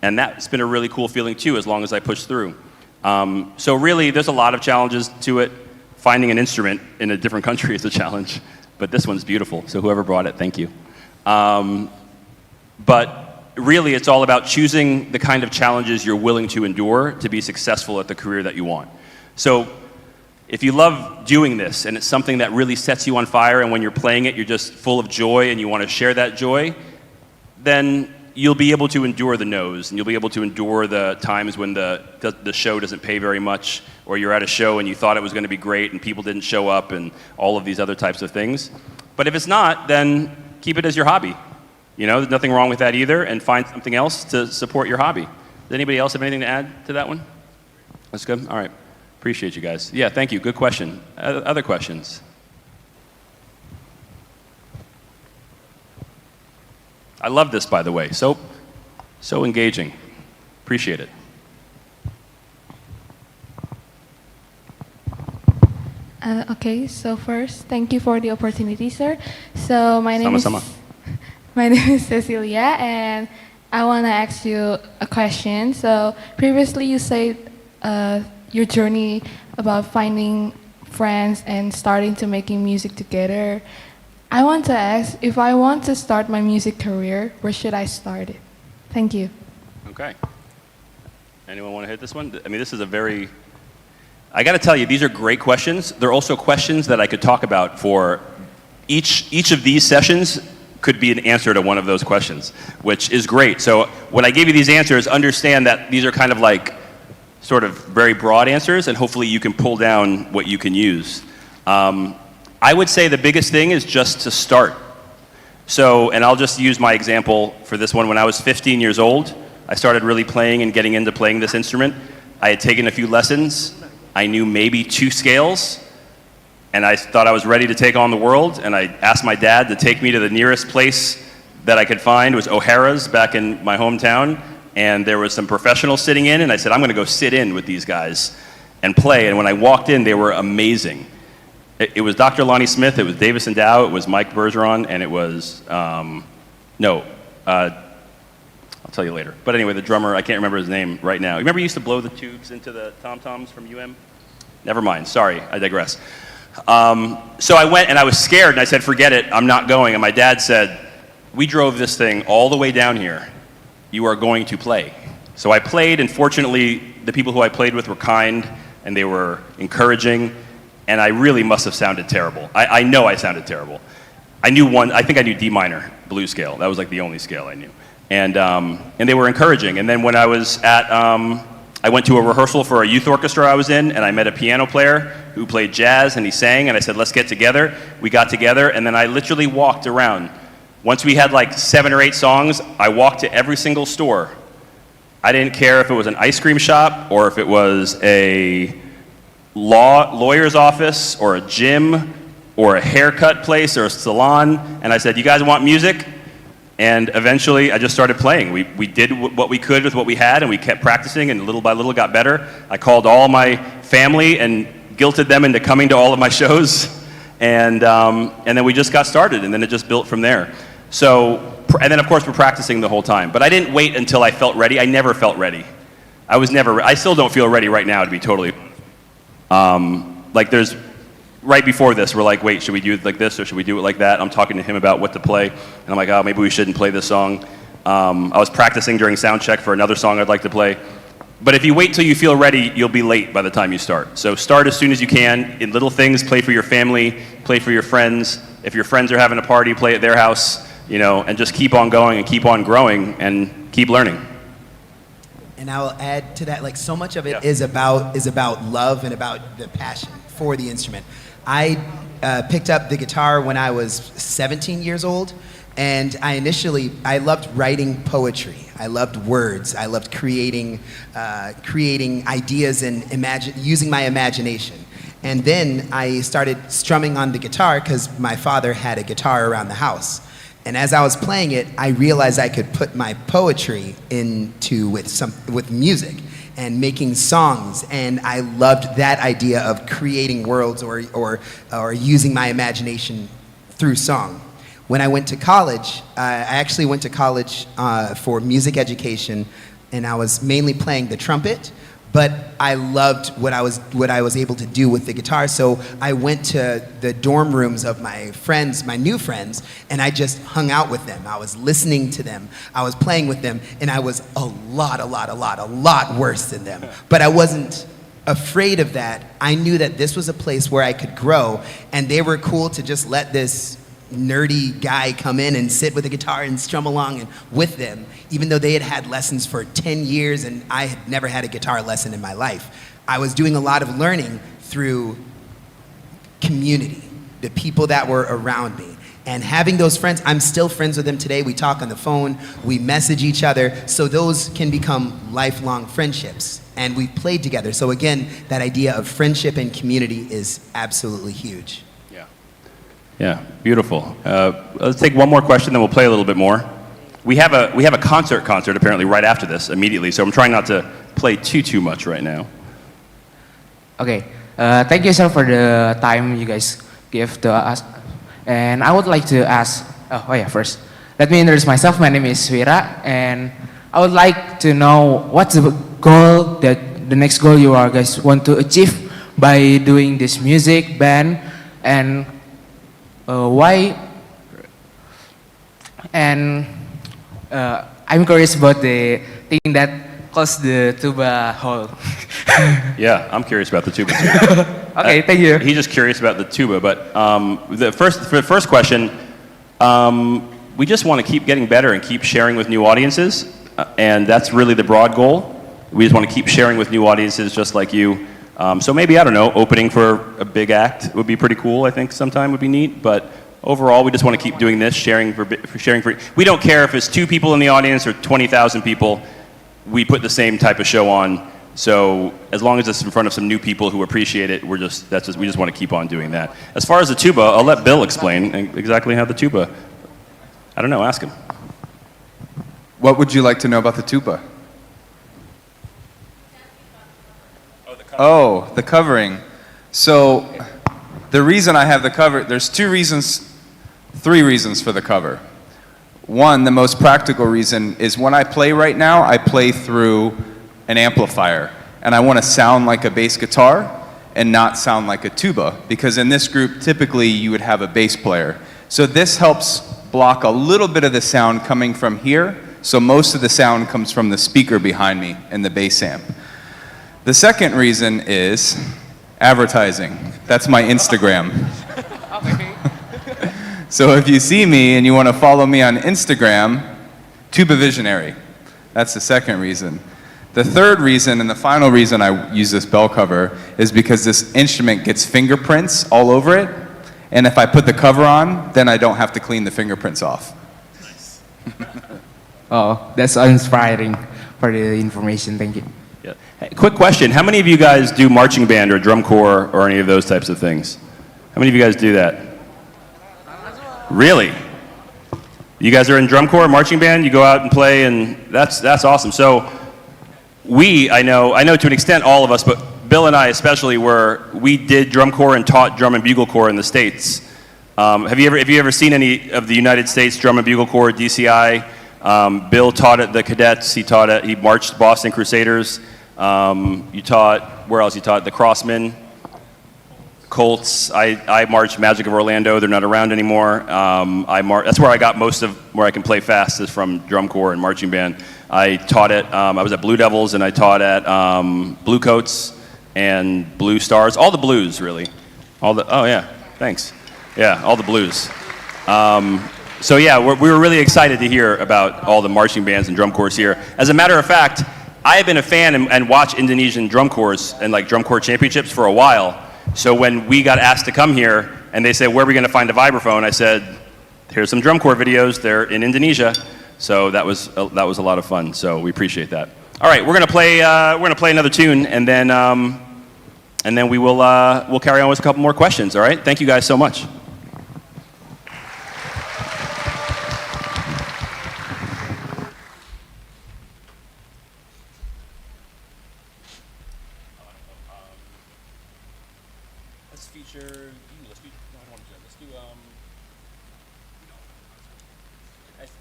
And that's been a really cool feeling too, as long as I push through. So really, there's a lot of challenges to it. Finding an instrument in a different country is a challenge, but this one's beautiful. So whoever brought it, thank you. But really, it's all about choosing the kind of challenges you're willing to endure to be successful at the career that you want. So if you love doing this and it's something that really sets you on fire, and when you're playing it, you're just full of joy and you want to share that joy, then you'll be able to endure the no's, and you'll be able to endure the times when the show doesn't pay very much, or you're at a show and you thought it was going to be great and people didn't show up, and all of these other types of things. But if it's not, then keep it as your hobby. You know, there's nothing wrong with that either, and find something else to support your hobby. Does anybody else have anything to add to that one? That's good? All right. Appreciate you guys. Yeah, thank you. Good question. Other questions? I love this, by the way. So engaging. Appreciate it. Okay, so first, thank you for the opportunity, sir. So my name Sama-sama. My name is Cecilia, and I want to ask you a question. So previously you said your journey about finding friends and starting to making music together. I want to ask, if I want to start my music career, where should I start it? Thank you. Okay. Anyone want to hit this one? I mean, this is a very... I got to tell you, these are great questions. They're also questions that I could talk about for each of these sessions. Could be an answer to one of those questions, which is great. So when I give you these answers, understand that these are kind of like sort of very broad answers, and hopefully you can pull down what you can use. I would say the biggest thing is just to start. So, and I'll just use my example for this one. When I was 15 years old, I started really playing and getting into playing this instrument. I had taken a few lessons. I knew maybe 2 scales. And I thought I was ready to take on the world, and I asked my dad to take me to the nearest place that I could find. It was O'Hara's back in my hometown, and there was some professionals sitting in, and I said, I'm gonna go sit in with these guys and play. And when I walked in, they were amazing. It was Dr. Lonnie Smith, it was Davis and Dow, it was Mike Bergeron, and it was, I'll tell you later. But anyway, the drummer, I can't remember his name right now. You remember he used to blow the tubes into the tom-toms from UM? Never mind, sorry, I digress. So I went and I was scared, and I said, forget it, I'm not going. And my dad said, we drove this thing all the way down here. You are going to play. So I played, and fortunately, the people who I played with were kind, and they were encouraging, and I really must have sounded terrible. I know I sounded terrible. I think I knew D minor blues scale. That was like the only scale I knew. And they were encouraging. And then when I was at, I went to a rehearsal for a youth orchestra I was in, and I met a piano player who played jazz, and he sang, and I said, let's get together. We got together, and then I literally walked around. Once we had like 7 or 8 songs, I walked to every single store. I didn't care if it was an ice cream shop, or if it was a lawyer's office, or a gym, or a haircut place, or a salon, and I said, you guys want music? And eventually, I just started playing. We did what we could with what we had, and we kept practicing, and little by little got better. I called all my family and guilted them into coming to all of my shows, and then we just got started, and then it just built from there. So, and then of course we're practicing the whole time. But I didn't wait until I felt ready. I never felt ready. I still don't feel ready right now, to be totally, like there's, right before this, we're like, wait, should we do it like this or should we do it like that? I'm talking to him about what to play, and I'm like, oh, maybe we shouldn't play this song. I was practicing during sound check for another song I'd like to play. But if you wait till you feel ready, you'll be late by the time you start. So start as soon as you can, in little things, play for your family, play for your friends. If your friends are having a party, play at their house, you know, and just keep on going and keep on growing and keep learning. And I'll add to that, like so much of it is about love and about the passion for the instrument. I picked up the guitar when I was 17 years old. And I loved writing poetry. I loved words. I loved creating ideas and using my imagination. And then I started strumming on the guitar because my father had a guitar around the house. And as I was playing it, I realized I could put my poetry with music and making songs. And I loved that idea of creating worlds or using my imagination through song. When I went to college, I actually went to college for music education, and I was mainly playing the trumpet. But I loved what I was able to do with the guitar, so I went to the dorm rooms of my friends, my new friends, and I just hung out with them. I was listening to them, I was playing with them, and I was a lot worse than them. But I wasn't afraid of that. I knew that this was a place where I could grow, and they were cool to just let this nerdy guy come in and sit with a guitar and strum along and with them, even though they had had lessons for 10 years and I had never had a guitar lesson in my life. I was doing a lot of learning through community, the people that were around me. And having those friends, I'm still friends with them today. We talk on the phone, we message each other, so those can become lifelong friendships. And we've played together. So again, that idea of friendship and community is absolutely huge. Yeah, beautiful. Let's take one more question, then we'll play a little bit more. We have a concert apparently right after this, immediately, so I'm trying not to play too much right now. Okay, thank you, sir, for the time you guys give to us. And I would like to ask, first, let me introduce myself. My name is Wira, and I would like to know what's the goal, the next goal you are guys want to achieve by doing this music band, and why? And I'm curious about the thing that caused the tuba hole. Yeah, I'm curious about the tuba too. Okay, thank you. He's just curious about the tuba, but for the first question, we just want to keep getting better and keep sharing with new audiences, and that's really the broad goal. We just want to keep sharing with new audiences just like you. So maybe, I don't know, opening for a big act would be pretty cool, I think sometime would be neat, but overall we just want to keep doing this, sharing for. We don't care if it's 2 people in the audience or 20,000 people, we put the same type of show on, so as long as it's in front of some new people who appreciate it, we just want to keep on doing that. As far as the tuba, I'll let Bill explain exactly how the tuba, I don't know, ask him. What would you like to know about the tuba? Oh, the covering. So the reason I have the cover, there's 3 reasons for the cover. One, the most practical reason is when I play right now, I play through an amplifier. And I want to sound like a bass guitar and not sound like a tuba. Because in this group, typically you would have a bass player. So this helps block a little bit of the sound coming from here. So most of the sound comes from the speaker behind me in the bass amp. The second reason is advertising. That's my Instagram. So if you see me and you want to follow me on Instagram, Tuba Visionary. That's the second reason. The third reason and the final reason I use this bell cover is because this instrument gets fingerprints all over it, and if I put the cover on, then I don't have to clean the fingerprints off. Nice. Oh, that's inspiring for the information. Thank you. Yeah. Hey, quick question. How many of you guys do marching band or drum corps or any of those types of things? How many of you guys do that? Really? You guys are in drum corps, marching band, you go out and play, and that's awesome. So I know to an extent all of us, but Bill and I especially we did drum corps and taught drum and bugle corps in the States. Have you ever seen any of the United States Drum and Bugle Corps, DCI? Bill taught at the Cadets, he marched Boston Crusaders. You taught, where else you taught? The Crossmen, Colts. I marched Magic of Orlando, they're not around anymore. That's where I got most of where I can play fast is from drum corps and marching band. I taught I was at Blue Devils and I taught at Blue Coats and Blue Stars, all the blues really. Oh yeah, thanks. Yeah, all the blues. So yeah, we were really excited to hear about all the marching bands and drum corps here. As a matter of fact, I have been a fan and watched Indonesian drum corps and like drum corps championships for a while. So when we got asked to come here and they said, where are we going to find a vibraphone? I said, here's some drum corps videos. They're in Indonesia. So that was a lot of fun. So we appreciate that. All right, we're going to play another tune, and then we'll carry on with a couple more questions. All right, thank you guys so much. Let's feature. Let's do. No, I don't want to do that. Let's do.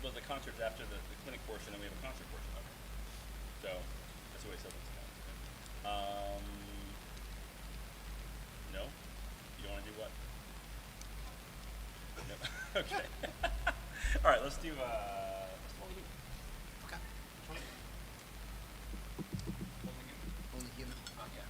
Well, the concert's after the clinic portion, and we have a concert portion of it. So that's the way something's going. No, you don't want to do what? No. Okay. All right. Let's do. Okay. Only human. Oh, yeah.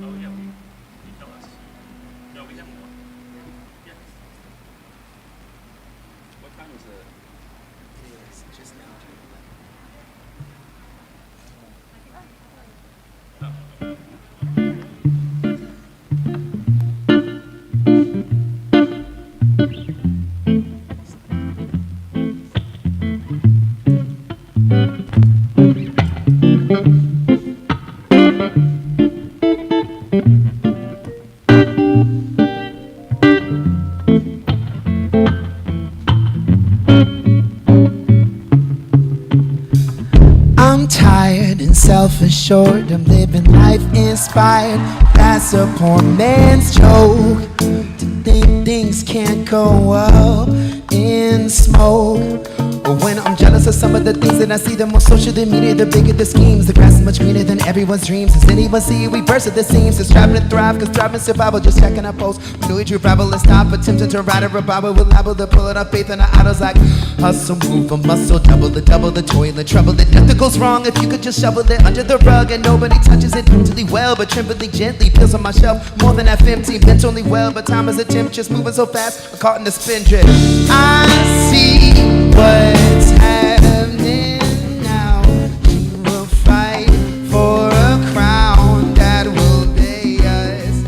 Oh, yeah, you tell us. No, we have more. Yeah. What time is it? It's just now. I'm tired and self-assured. I'm living life inspired. That's a poor man's joke. To think things can't go well in smoke. But when I'm jealous of some of the things that I see, the more social media, the bigger the schemes. The grass is much greener than everyone's dreams. Does anyone see we burst at the seams? It's striving to thrive, cause thriving survival. Just checking our posts. We know we true rival is stop attempting to ride a revival. We're liable to pull it up faith in our idols like hustle, move a muscle, double the toil and trouble. That nothing goes wrong if you could just shovel it under the rug and nobody touches it mentally well, but trembling gently. Pills on my shelf, more than F-empty. Bent only well, but time is a temptress, moving so fast, I'm caught in the spin drift. I see what's happening now. You will fight for a crown that will lay us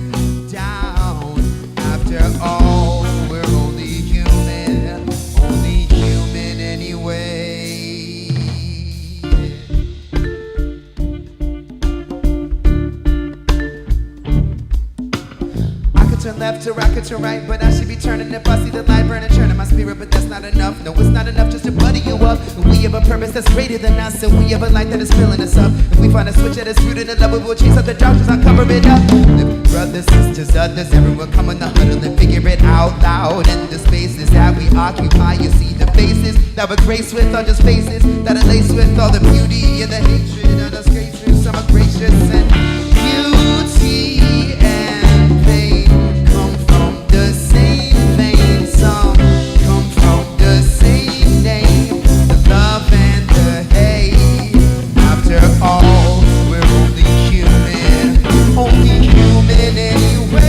down. After all, we're only human anyway. I could turn left or I could turn right, but I should be turning if I see the light burning, churning my spirit, but that's not enough. No, it's not enough just to buddy you up. And we have a purpose that's greater than us, and we have a light that is filling us up. If we find a switch that is rooted in love, we will chase out the darkness, I'll cover it up. The brothers, sisters, others, everyone come in the huddle and figure it out loud. In the spaces that we occupy, you see the faces that we're graced with are just faces that are laced with all the beauty and the hatred of us gracious. Some are gracious and beauty and pain come from the same vein. Some come from the same name, the love and the hate. After all, we're only human anyway.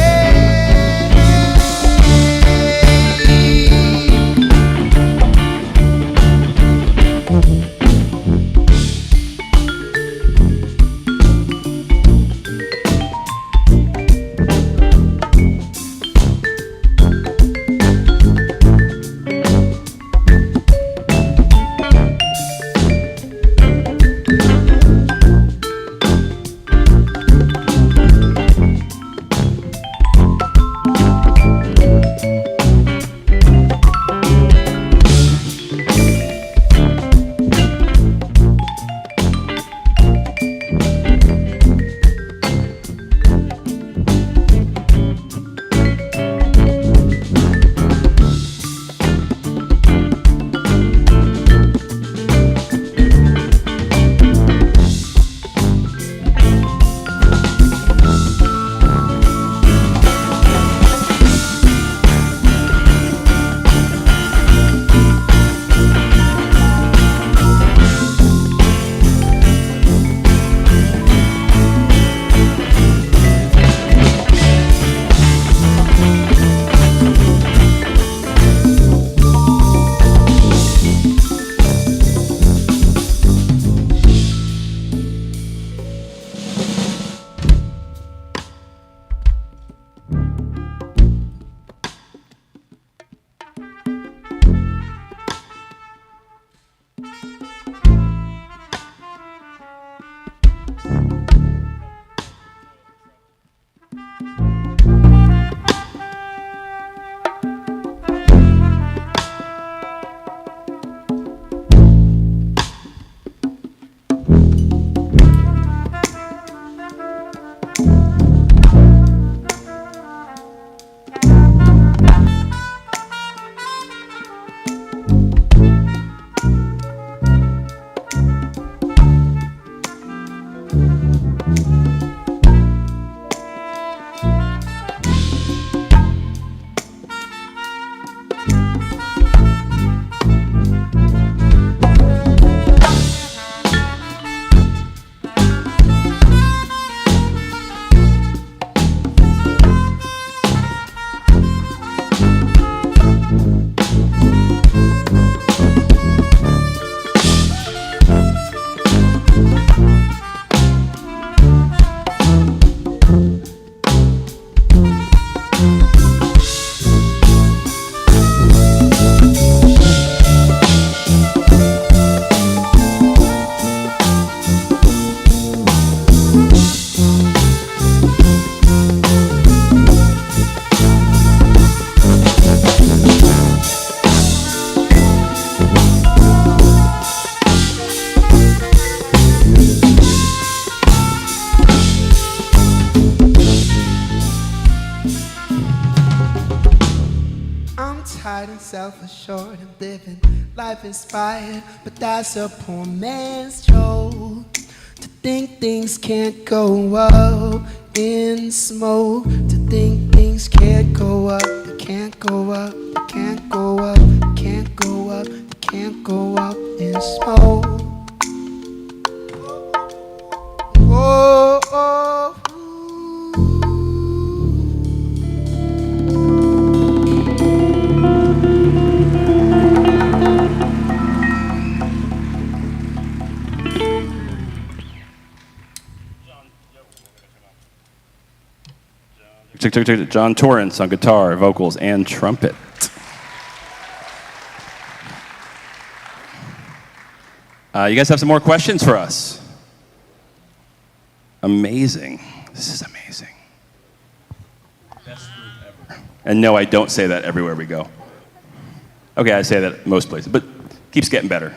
tired and self-assured and living life inspired, but that's a poor man's joke. To think things can't go up in smoke, to think things can't go up, they can't go up, they can't go up, they can't go up, they can't go up in smoke. Oh, oh. John Torrance on guitar, vocals, and trumpet. You guys have some more questions for us? Amazing. This is amazing. Best group ever. And no, I don't say that everywhere we go. Okay, I say that most places, but keeps getting better.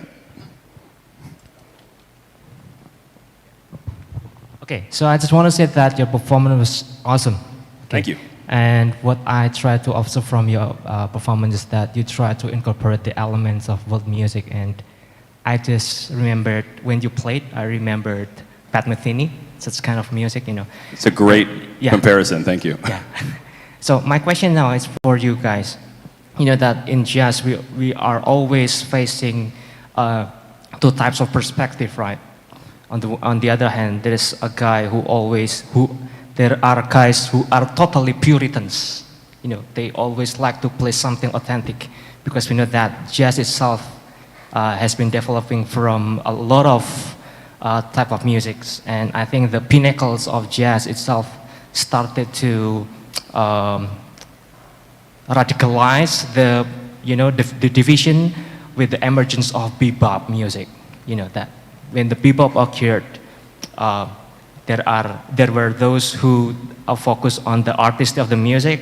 Okay, so I just want to say that your performance was awesome. Okay? Thank you. And what I try to observe from your performance is that you try to incorporate the elements of world music. And I just remembered when you played, I remembered Pat Metheny, such kind of music, you know. It's a great comparison. Thank you. Yeah. So my question now is for you guys. You know that in jazz, we are always facing two types of perspective, right? On the other hand, there is a guy there are guys who are totally Puritans. You know, they always like to play something authentic because we know that jazz itself has been developing from a lot of type of musics, and I think the pinnacles of jazz itself started to radicalize the division with the emergence of bebop music. You know that when the bebop occurred, there were those who focused on the artistry of the music,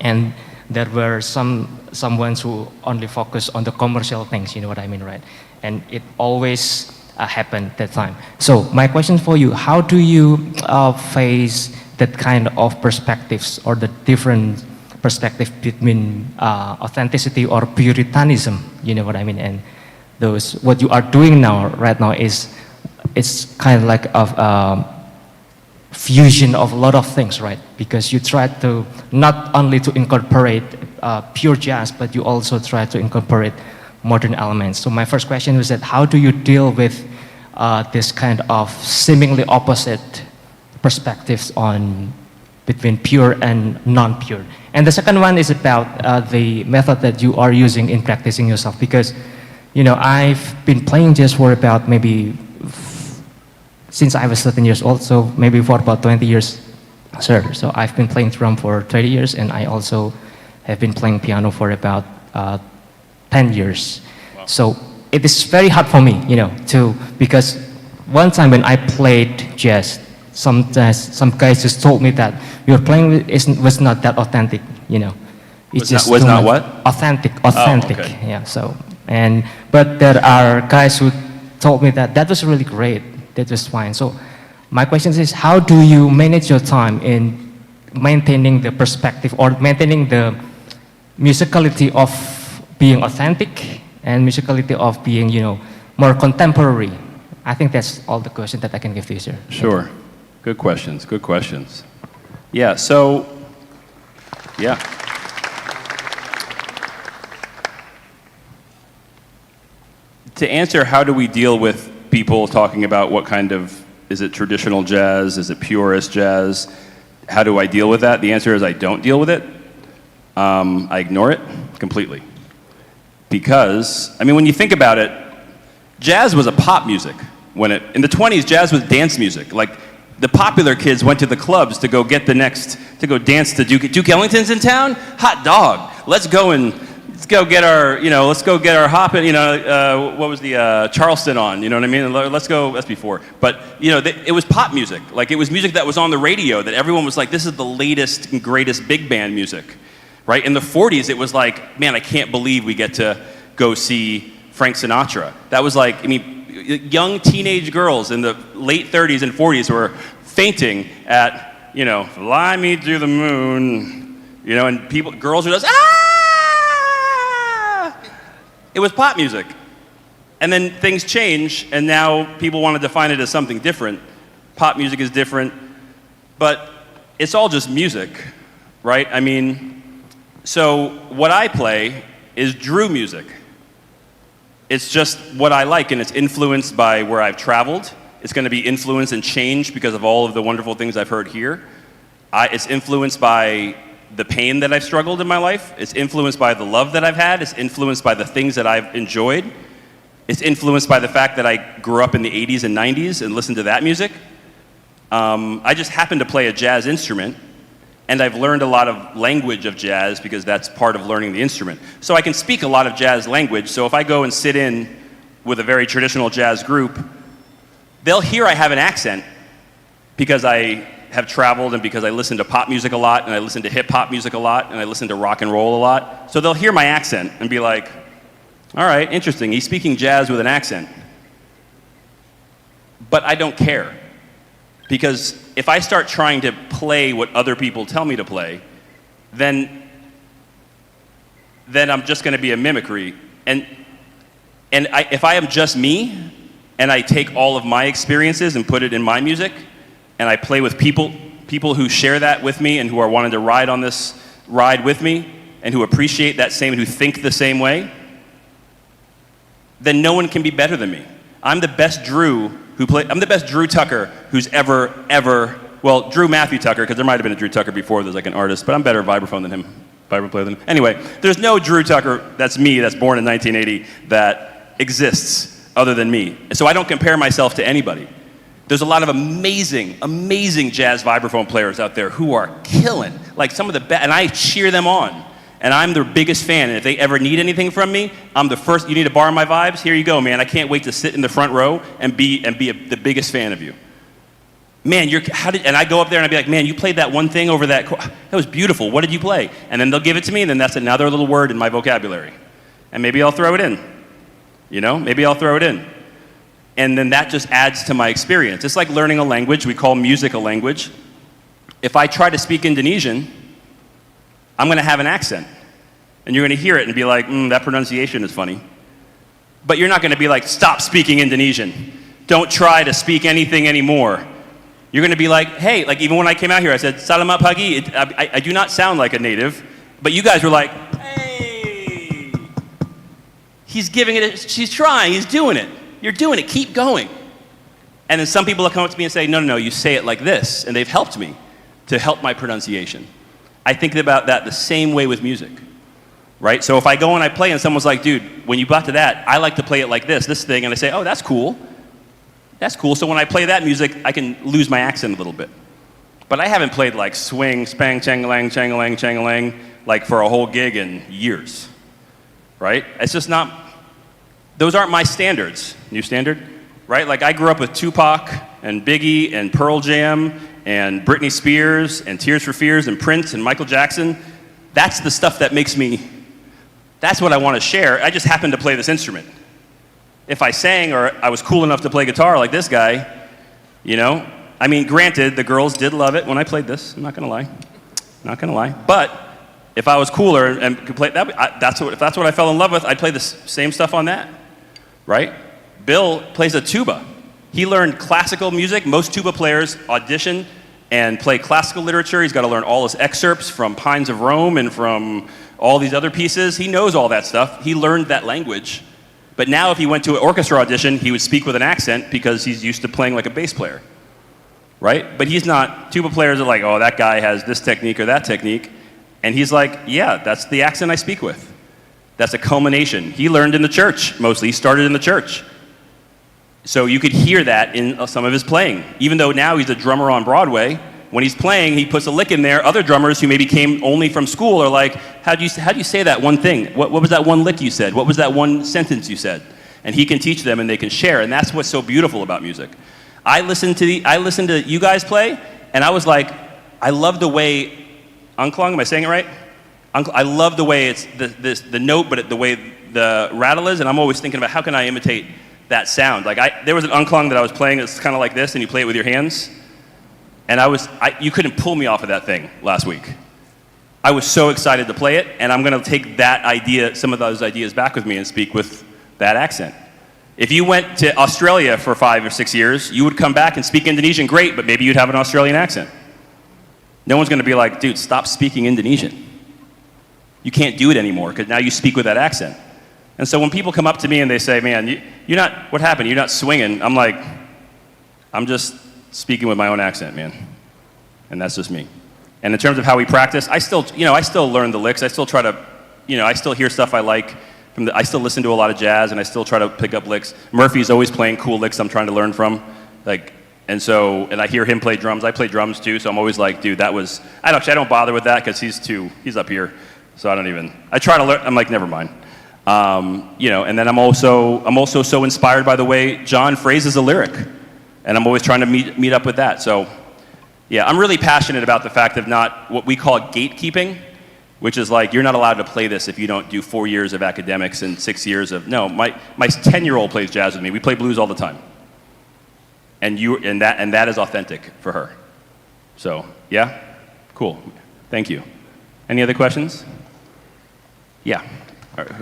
and there were someone who only focused on the commercial things. You know what I mean, right? And it always happened that time. So my question for you: how do you face that kind of perspectives or the different perspective between authenticity or Puritanism? You know what I mean? And what you are doing right now is it's kind of like a fusion of a lot of things, right? Because you try to not only to incorporate pure jazz, but you also try to incorporate modern elements. So my first question was that how do you deal with this kind of seemingly opposite perspectives between pure and non-pure? And the second one is about the method that you are using in practicing yourself, because you know, I've been playing jazz for about maybe since I was 13 years old, so maybe for about 20 years, sir. So I've been playing drum for 30 years, and I also have been playing piano for about 10 years. Wow. So it is very hard for me, you know, because one time when I played jazz, some guys just told me that your playing was not that authentic, you know. Was not what? Authentic, Oh, okay. yeah. So but there are guys who told me that was really great. That was fine. So my question is, how do you manage your time in maintaining the perspective or maintaining the musicality of being authentic and musicality of being, you know, more contemporary? I think that's all the questions that I can give to you, sir. Sure. Good questions. Good questions. Yeah. So, yeah. To answer, how do we deal with people talking about what kind of, is it traditional jazz, is it purist jazz? How do I deal with that? The answer is I don't deal with it. I ignore it completely. Because, I mean, when you think about it, jazz was a pop music. In the 20s, jazz was dance music. Like, the popular kids went to the clubs to go dance to Duke Ellington's in town? Hot dog. Let's go get our hopping, you know, what was the Charleston on, you know what I mean? That's before. But, you know, it was pop music. Like, it was music that was on the radio that everyone was like, this is the latest and greatest big band music, right? In the 40s, it was like, man, I can't believe we get to go see Frank Sinatra. That was like, I mean, young teenage girls in the late 30s and 40s were fainting at, you know, Fly Me to the Moon, you know, and girls were just, It was pop music. And then things change, and now people want to define it as something different. Pop music is different, but it's all just music, right? I mean, so what I play is Drew music. It's just what I like, and it's influenced by where I've traveled. It's going to be influenced and changed because of all of the wonderful things I've heard here. It's influenced by the pain that I've struggled in my life. It's influenced by the love that I've had. It's influenced by the things that I've enjoyed. It's influenced by the fact that I grew up in the 80s and 90s and listened to that music. I just happen to play a jazz instrument, and I've learned a lot of language of jazz because that's part of learning the instrument. So I can speak a lot of jazz language, so if I go and sit in with a very traditional jazz group, they'll hear I have an accent because I have traveled and because I listen to pop music a lot, and I listen to hip hop music a lot, and I listen to rock and roll a lot. So they'll hear my accent and be like, all right, interesting, he's speaking jazz with an accent. But I don't care. Because if I start trying to play what other people tell me to play, then I'm just going to be a mimicry. And if I am just me, and I take all of my experiences and put it in my music, and I play with people who share that with me and who are wanting to ride on this ride with me, and who appreciate that same, who think the same way, then no one can be better than me. I'm the best Drew I'm the best Drew Tucker who's ever, well, Drew Matthew Tucker, because there might have been a Drew Tucker before there's like an artist, but I'm better vibraphone than him, vibraphone player than him. Anyway, there's no Drew Tucker, that's me, that's born in 1980, that exists other than me. So I don't compare myself to anybody. There's a lot of amazing, amazing jazz vibraphone players out there who are killing, like some of the best, and I cheer them on. And I'm their biggest fan, and if they ever need anything from me, I'm the first. You need to borrow my vibes? Here you go, man. I can't wait to sit in the front row and be the biggest fan of you. Man, and I go up there and I'd be like, man, you played that one thing over that was beautiful. What did you play? And then they'll give it to me, and then that's another little word in my vocabulary. And maybe I'll throw it in. You know, maybe I'll throw it in. And then that just adds to my experience. It's like learning a language. We call music a language. If I try to speak Indonesian, I'm going to have an accent. And you're going to hear it and be like, that pronunciation is funny. But you're not going to be like, stop speaking Indonesian. Don't try to speak anything anymore. You're going to be like, hey, like even when I came out here, I said, Salamat pagi. I do not sound like a native. But you guys were like, hey, he's giving it, she's trying, he's doing it. You're doing it, keep going. And then some people will come up to me and say, no, you say it like this. And they've helped me to help my pronunciation. I think about that the same way with music, right? So if I go and I play and someone's like, dude, when you got to that, I like to play it like this thing, and I say, oh, that's cool. That's cool. So when I play that music, I can lose my accent a little bit. But I haven't played like swing, spang, chang-a-lang, chang-a-lang, chang-a-lang, like for a whole gig in years, right? It's just not, those aren't my standards. New standard, right? Like I grew up with Tupac and Biggie and Pearl Jam and Britney Spears, and Tears for Fears, and Prince, and Michael Jackson. That's the stuff that makes me, that's what I want to share. I just happen to play this instrument. If I sang, or I was cool enough to play guitar like this guy, you know, I mean, granted, the girls did love it when I played this, I'm not going to lie. Not going to lie. But if I was cooler and could play that, if that's what I fell in love with, I'd play the same stuff on that, right? Bill plays a tuba. He learned classical music. Most tuba players audition and play classical literature. He's got to learn all his excerpts from Pines of Rome and from all these other pieces. He knows all that stuff. He learned that language. But now if he went to an orchestra audition, he would speak with an accent because he's used to playing like a bass player, right? But he's not. Tuba players are like, oh, that guy has this technique or that technique. And he's like, yeah, that's the accent I speak with. That's a culmination. He learned in the church, mostly. He started in the church. So you could hear that in some of his playing. Even though now he's a drummer on Broadway, when he's playing, he puts a lick in there. Other drummers who maybe came only from school are like, how do you say that one thing? What was that one lick you said? What was that one sentence you said? And he can teach them and they can share. And that's what's so beautiful about music. I listened to you guys play, and I was like, I love the way, Angklung, am I saying it right? I love the way it's the note, but the way the rattle is, and I'm always thinking about how can I imitate that sound. Like there was an Angklung that I was playing that's kind of like this, and you play it with your hands. And you couldn't pull me off of that thing last week. I was so excited to play it, and I'm going to take that idea, some of those ideas back with me and speak with that accent. If you went to Australia for 5 or 6 years, you would come back and speak Indonesian great, but maybe you'd have an Australian accent. No one's going to be like, dude, stop speaking Indonesian. You can't do it anymore because now you speak with that accent. And so when people come up to me and they say, man, you're not, what happened? You're not swinging. I'm like, I'm just speaking with my own accent, man. And that's just me. And in terms of how we practice, I still learn the licks. I still try to, I still hear stuff I like. I still listen to a lot of jazz, and I still try to pick up licks. Murphy's always playing cool licks I'm trying to learn from. And I hear him play drums. I play drums too, so I'm always like, dude, I don't bother with that because he's up here. So I try to learn, I'm like, never mind. And then I'm also so inspired by the way John phrases a lyric. And I'm always trying to meet up with that. So yeah, I'm really passionate about the fact of not what we call gatekeeping, which is like, you're not allowed to play this if you don't do 4 years of academics and 6 years of, no, my 10-year-old plays jazz with me. We play blues all the time. And that is authentic for her. So, yeah? Cool. Thank you. Any other questions? Yeah. All right.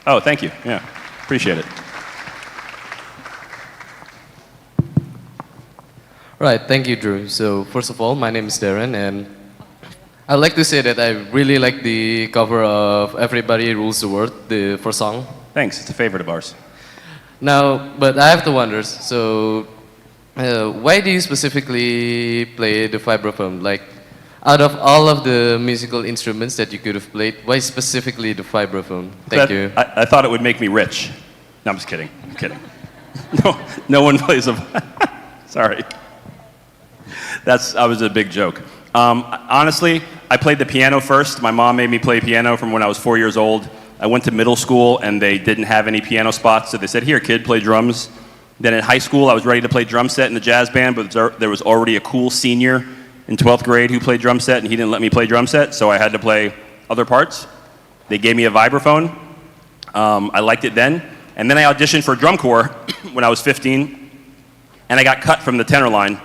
Oh, thank you. Yeah. Appreciate it. Right, thank you, Drew. So, first of all, my name is Darren, and I'd like to say that I really like the cover of Everybody Rules the World, the first song. Thanks, it's a favorite of ours. Now, but I have the wonders. So, why do you specifically play the vibraphone? Like, out of all of the musical instruments that you could have played, why specifically the vibraphone? Thank you. I thought it would make me rich. No, I'm just kidding. I'm kidding. No one plays a... Sorry. I was a big joke. Honestly, I played the piano first. My mom made me play piano from when I was 4 years old. I went to middle school and they didn't have any piano spots, so they said, here, kid, play drums. Then in high school, I was ready to play drum set in the jazz band, but there was already a cool senior in 12th grade who played drum set, and he didn't let me play drum set, so I had to play other parts. They gave me a vibraphone. I liked it then. And then I auditioned for drum corps when I was 15, and I got cut from the tenor line.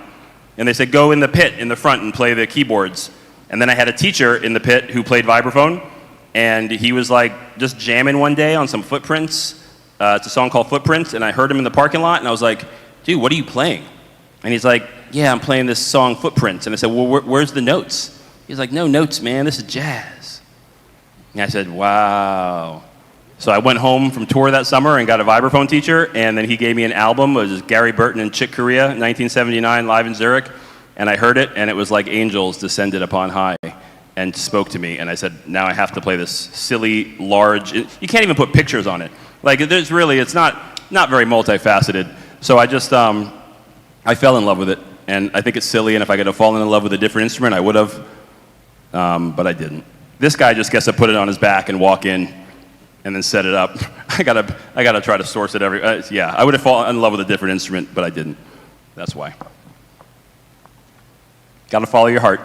And they said, go in the pit in the front and play the keyboards. And then I had a teacher in the pit who played vibraphone, and he was like just jamming one day on some Footprints. It's a song called Footprints, and I heard him in the parking lot, and I was like, dude, what are you playing? And he's like, yeah, I'm playing this song Footprints. And I said, well, where's the notes? He's like, no notes, man, this is jazz. And I said, wow. So I went home from tour that summer and got a vibraphone teacher, and then he gave me an album. It was Gary Burton and Chick Corea, 1979, live in Zurich. And I heard it, and it was like angels descended upon high and spoke to me. And I said, now I have to play this silly, large, you can't even put pictures on it. Like, it's not very multifaceted. So I just, I fell in love with it. And I think it's silly, and if I could have fallen in love with a different instrument, I would have. But I didn't. This guy just gets to put it on his back and walk in and then set it up. I gotta try to source it yeah, I would have fallen in love with a different instrument, but I didn't. That's why. Gotta follow your heart.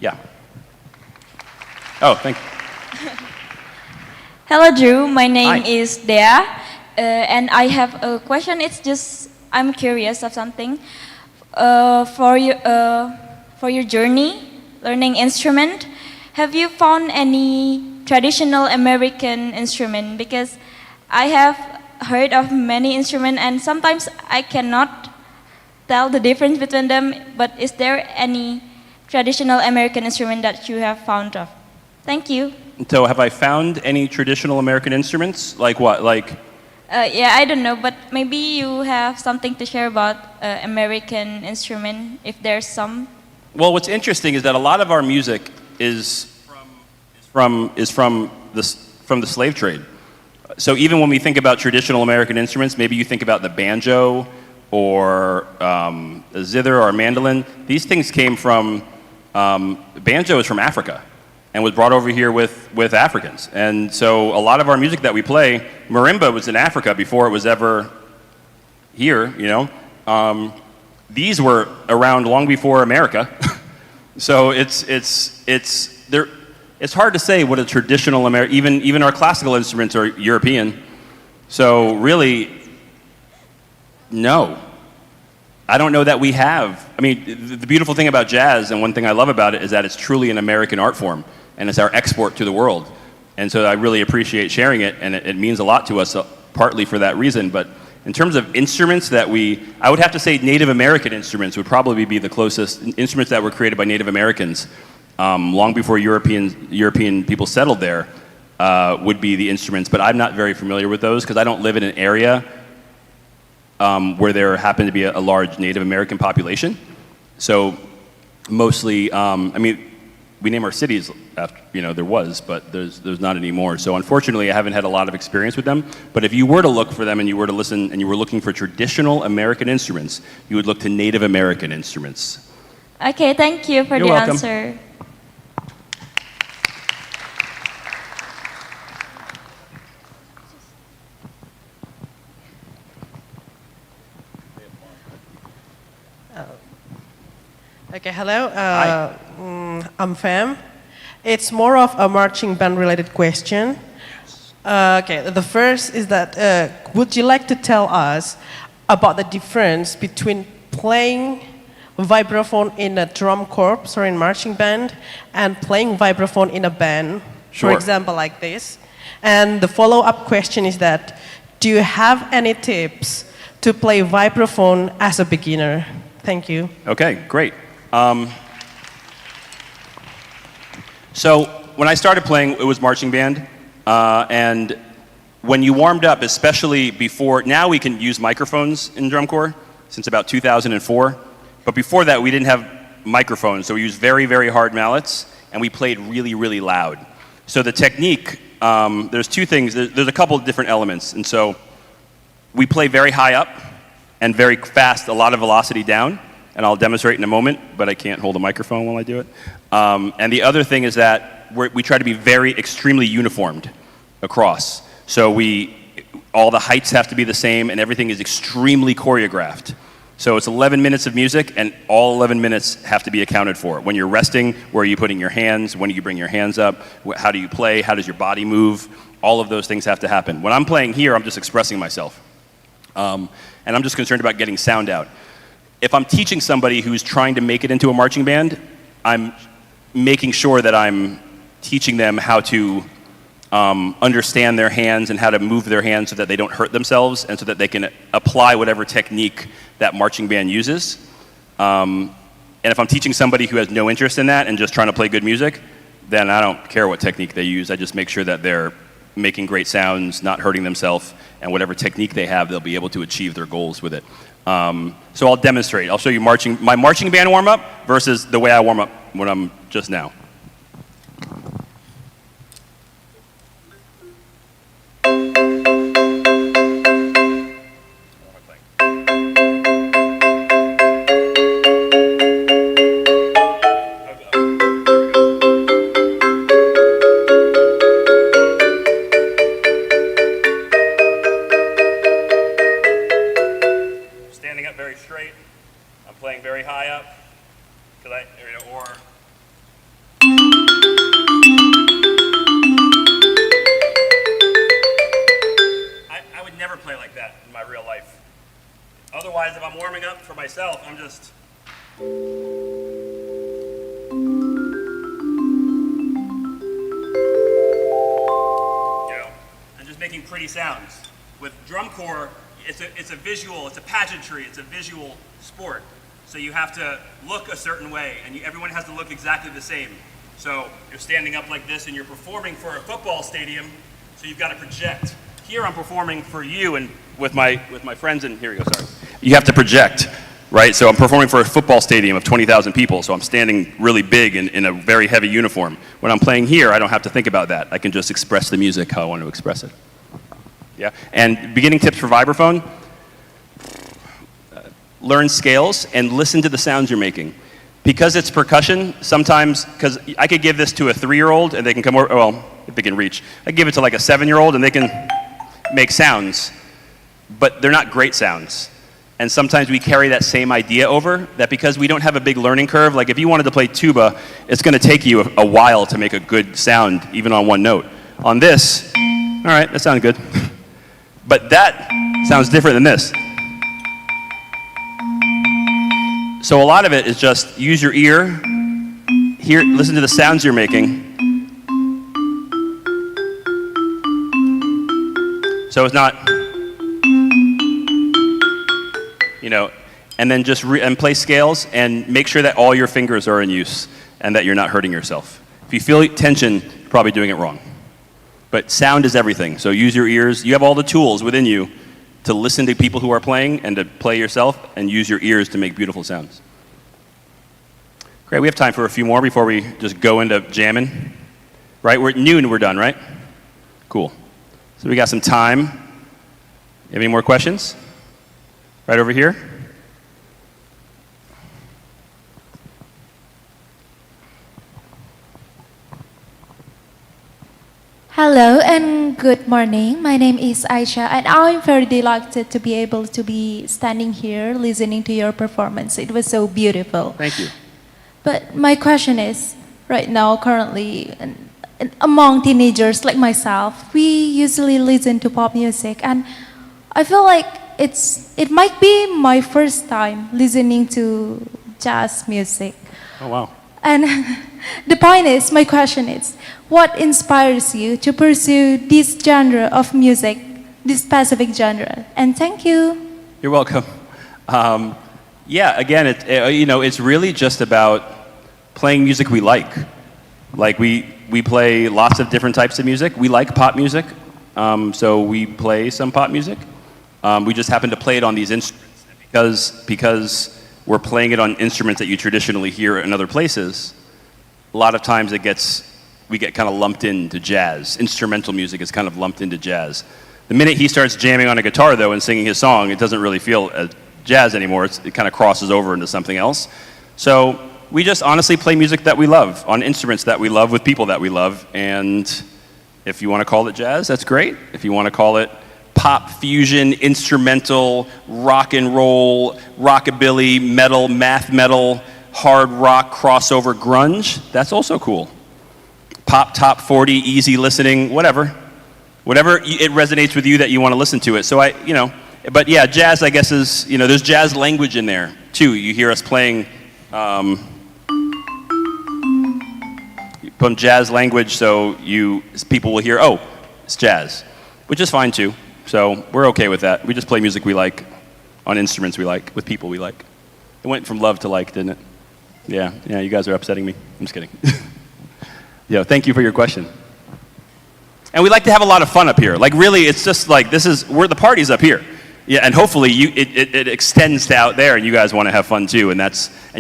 Yeah. Oh, thank you. Hello, Drew. My name is Dea, and I have a question. I'm curious of something. For your journey learning instrument, have you found any traditional American instrument? Because I have heard of many instruments, and sometimes I cannot tell the difference between them. But is there any traditional American instrument that you have found of? Thank you. So have I found any traditional American instruments? Like what? Yeah, I don't know, but maybe you have something to share about American instrument, if there's some. Well, what's interesting is that a lot of our music is from the slave trade. So even when we think about traditional American instruments, maybe you think about the banjo or a zither or a mandolin. These things came from, banjo is from Africa and was brought over here with Africans. And so a lot of our music that we play, marimba was in Africa before it was ever here, you know. These were around long before America. So it's hard to say what a traditional American, even our classical instruments are European. So really, no. I don't know that we have. I mean, the beautiful thing about jazz, and one thing I love about it, is that it's truly an American art form, and it's our export to the world. And so I really appreciate sharing it, and it means a lot to us, partly for that reason. But in terms of instruments that I would have to say Native American instruments would probably be the closest instruments that were created by Native Americans, long before European people settled there, would be the instruments. But I'm not very familiar with those, because I don't live in an area where there happened to be a large Native American population. So mostly, I mean, we name our cities after, there was, but there's not anymore. So unfortunately, I haven't had a lot of experience with them. But if you were to look for them and you were to listen and you were looking for traditional American instruments, you would look to Native American instruments. Okay, thank you for You're the welcome. answer. Okay, hello. I'm Fam. It's more of a marching band related question. Okay, the first is that would you like to tell us about the difference between playing vibraphone in a drum corps or in marching band and playing vibraphone in a band, Sure. for example, like this? And the follow-up question is that do you have any tips to play vibraphone as a beginner? Thank you. Okay, great. So when I started playing, it was marching band, and when you warmed up, especially before, now we can use microphones in drum corps since about 2004, but before that we didn't have microphones, so we used very, very hard mallets, and we played really, really loud. So the technique, there's two things, there's a couple of different elements, and so we play very high up and very fast, a lot of velocity down, and I'll demonstrate in a moment, but I can't hold a microphone while I do it. And the other thing is that we try to be very extremely uniformed across. So all the heights have to be the same, and everything is extremely choreographed. So it's 11 minutes of music, and all 11 minutes have to be accounted for. When you're resting, where are you putting your hands? When do you bring your hands up? How do you play? How does your body move? All of those things have to happen. When I'm playing here, I'm just expressing myself. And I'm just concerned about getting sound out. If I'm teaching somebody who's trying to make it into a marching band, I'm making sure that I'm teaching them how to understand their hands and how to move their hands so that they don't hurt themselves and so that they can apply whatever technique that marching band uses. And if I'm teaching somebody who has no interest in that and just trying to play good music, then I don't care what technique they use. I just make sure that they're making great sounds, not hurting themselves, and whatever technique they have, they'll be able to achieve their goals with it. So I'll demonstrate. I'll show you my marching band warm-up versus the way I warm up when I'm just now. Standing up very straight. I'm playing very high up. Or I would never play like that in my real life. Otherwise, if I'm warming up for myself, I'm just. I'm just making pretty sounds. With drum corps, it's a visual, it's a pageantry, it's a visual sport. So you have to look a certain way, and everyone has to look exactly the same. So you're standing up like this, and you're performing for a football stadium, so you've got to project. Here I'm performing for you and with my friends, and here we go, sorry. You have to project, right? So I'm performing for a football stadium of 20,000 people, so I'm standing really big in a very heavy uniform. When I'm playing here, I don't have to think about that. I can just express the music how I want to express it. Yeah, and beginning tips for vibraphone, learn scales and listen to the sounds you're making. Because it's percussion, sometimes, because I could give this to a 3-year-old and they can come over, well, if they can reach. I give it to like a 7-year-old and they can make sounds, but they're not great sounds. And sometimes we carry that same idea over, that because we don't have a big learning curve, like if you wanted to play tuba, it's going to take you a while to make a good sound, even on one note. On this, all right, that sounded good. But that sounds different than this. So a lot of it is just use your ear, hear, listen to the sounds you're making. So it's not, you know, and then just and play scales and make sure that all your fingers are in use and that you're not hurting yourself. If you feel tension, you're probably doing it wrong. But sound is everything, so use your ears. You have all the tools within you to listen to people who are playing and to play yourself and use your ears to make beautiful sounds. Great, we have time for a few more before we just go into jamming. Right, we're at noon, we're done, right? Cool. So we got some time. You have any more questions? Right over here. Hello and good morning. My name is Aisha and I'm very delighted to be able to be standing here listening to your performance. It was so beautiful. Thank you. But my question is, right now, currently, among teenagers like myself, we usually listen to pop music and I feel like it might be my first time listening to jazz music. Oh, wow. And the point is, my question is, what inspires you to pursue this genre of music, this specific genre? And thank you. You're welcome. Yeah, again, it's really just about playing music we like. Like we play lots of different types of music. We like pop music, so we play some pop music. We just happen to play it on these instruments because we're playing it on instruments that you traditionally hear in other places. A lot of times we get kind of lumped into jazz. Instrumental music is kind of lumped into jazz. The minute he starts jamming on a guitar, though, and singing his song, it doesn't really feel jazz anymore. It kind of crosses over into something else. So we just honestly play music that we love, on instruments that we love, with people that we love. And if you want to call it jazz, that's great. If you want to call it pop fusion, instrumental, rock and roll, rockabilly, metal, math metal, hard rock, crossover, grunge, that's also cool. Pop top 40, easy listening, whatever. Whatever it resonates with you that you want to listen to it. So but yeah, jazz I guess is, there's jazz language in there too. You hear us playing from jazz language, so people will hear, oh, it's jazz, which is fine too. So we're okay with that. We just play music we like, on instruments we like, with people we like. It went from love to like, didn't it? Yeah, you guys are upsetting me. I'm just kidding. Yeah, thank you for your question. And we like to have a lot of fun up here. Like really, it's just like, the party's up here. Yeah, and hopefully it extends to out there and you guys want to have fun too, and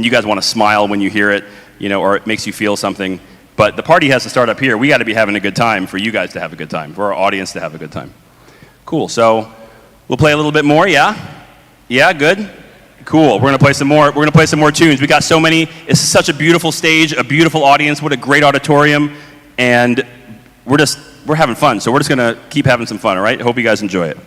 you guys want to smile when you hear it, or it makes you feel something. But the party has to start up here. We got to be having a good time for you guys to have a good time, for our audience to have a good time. Cool, so we'll play a little bit more, yeah? Yeah, good? Cool, we're gonna play some more tunes. We got so many, it's such a beautiful stage, a beautiful audience, what a great auditorium, and we're having fun, so we're just gonna keep having some fun, all right? Hope you guys enjoy it.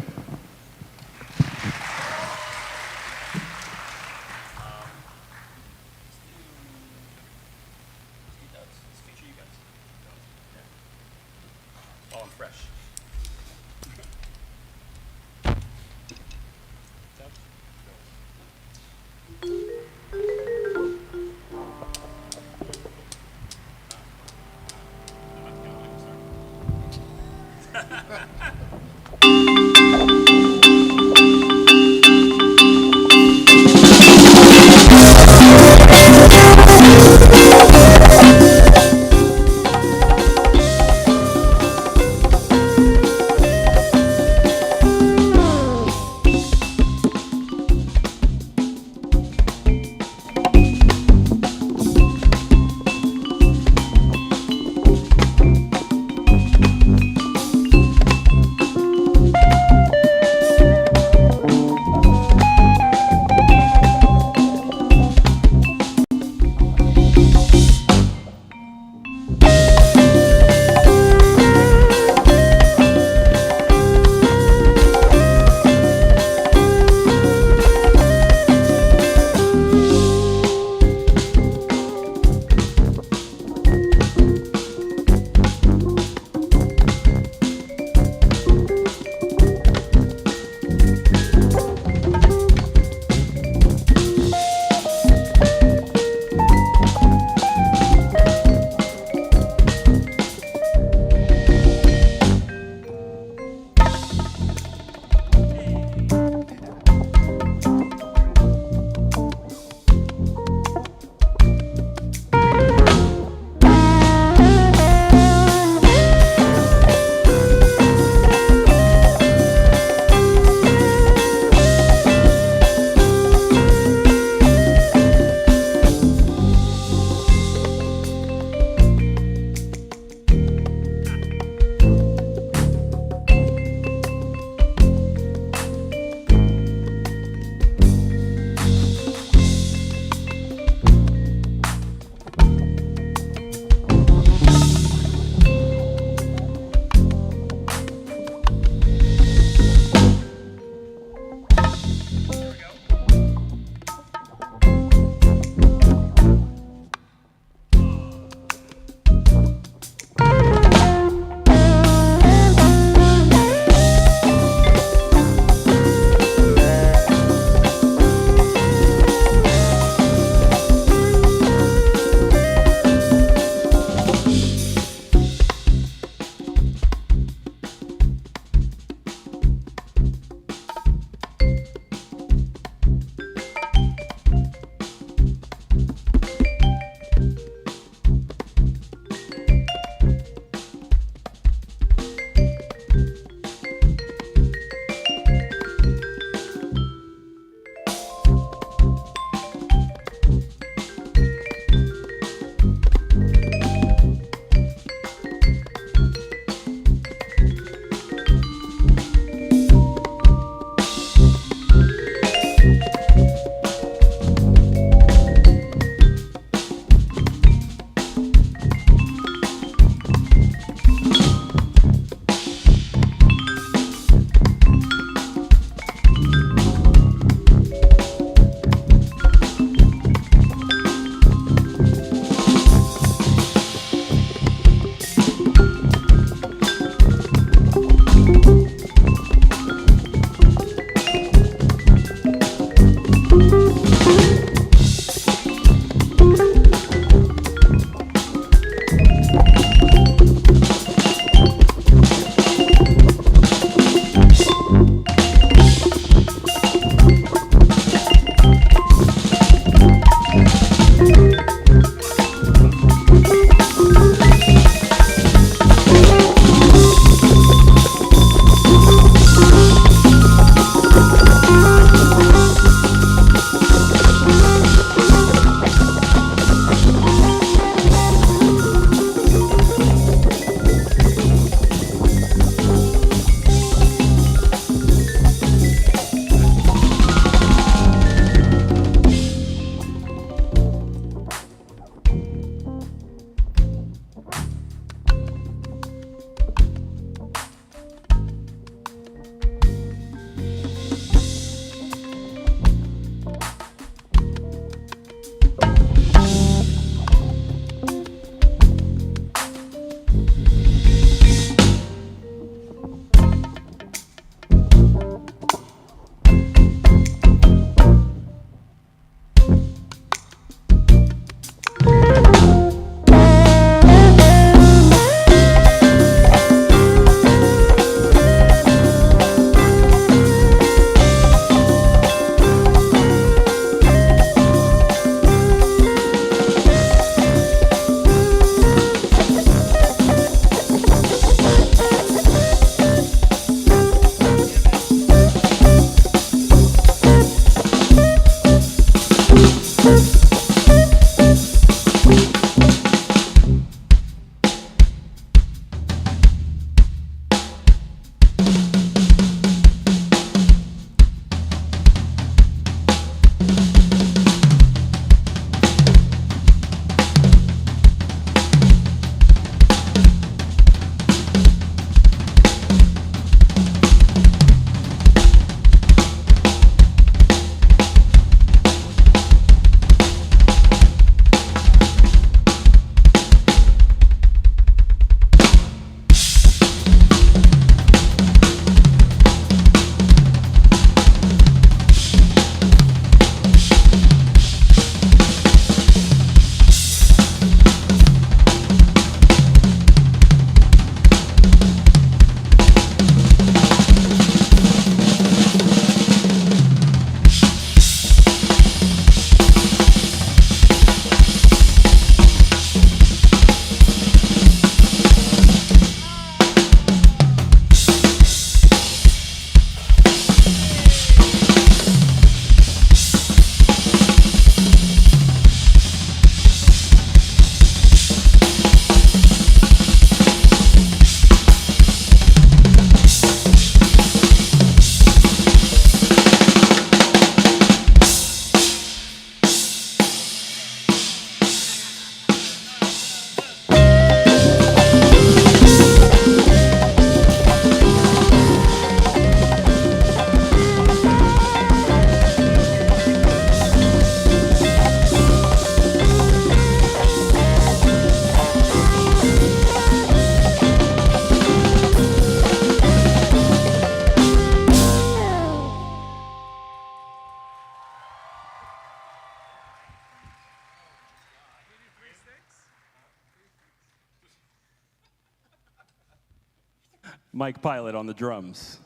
Mike Pilot on the drums.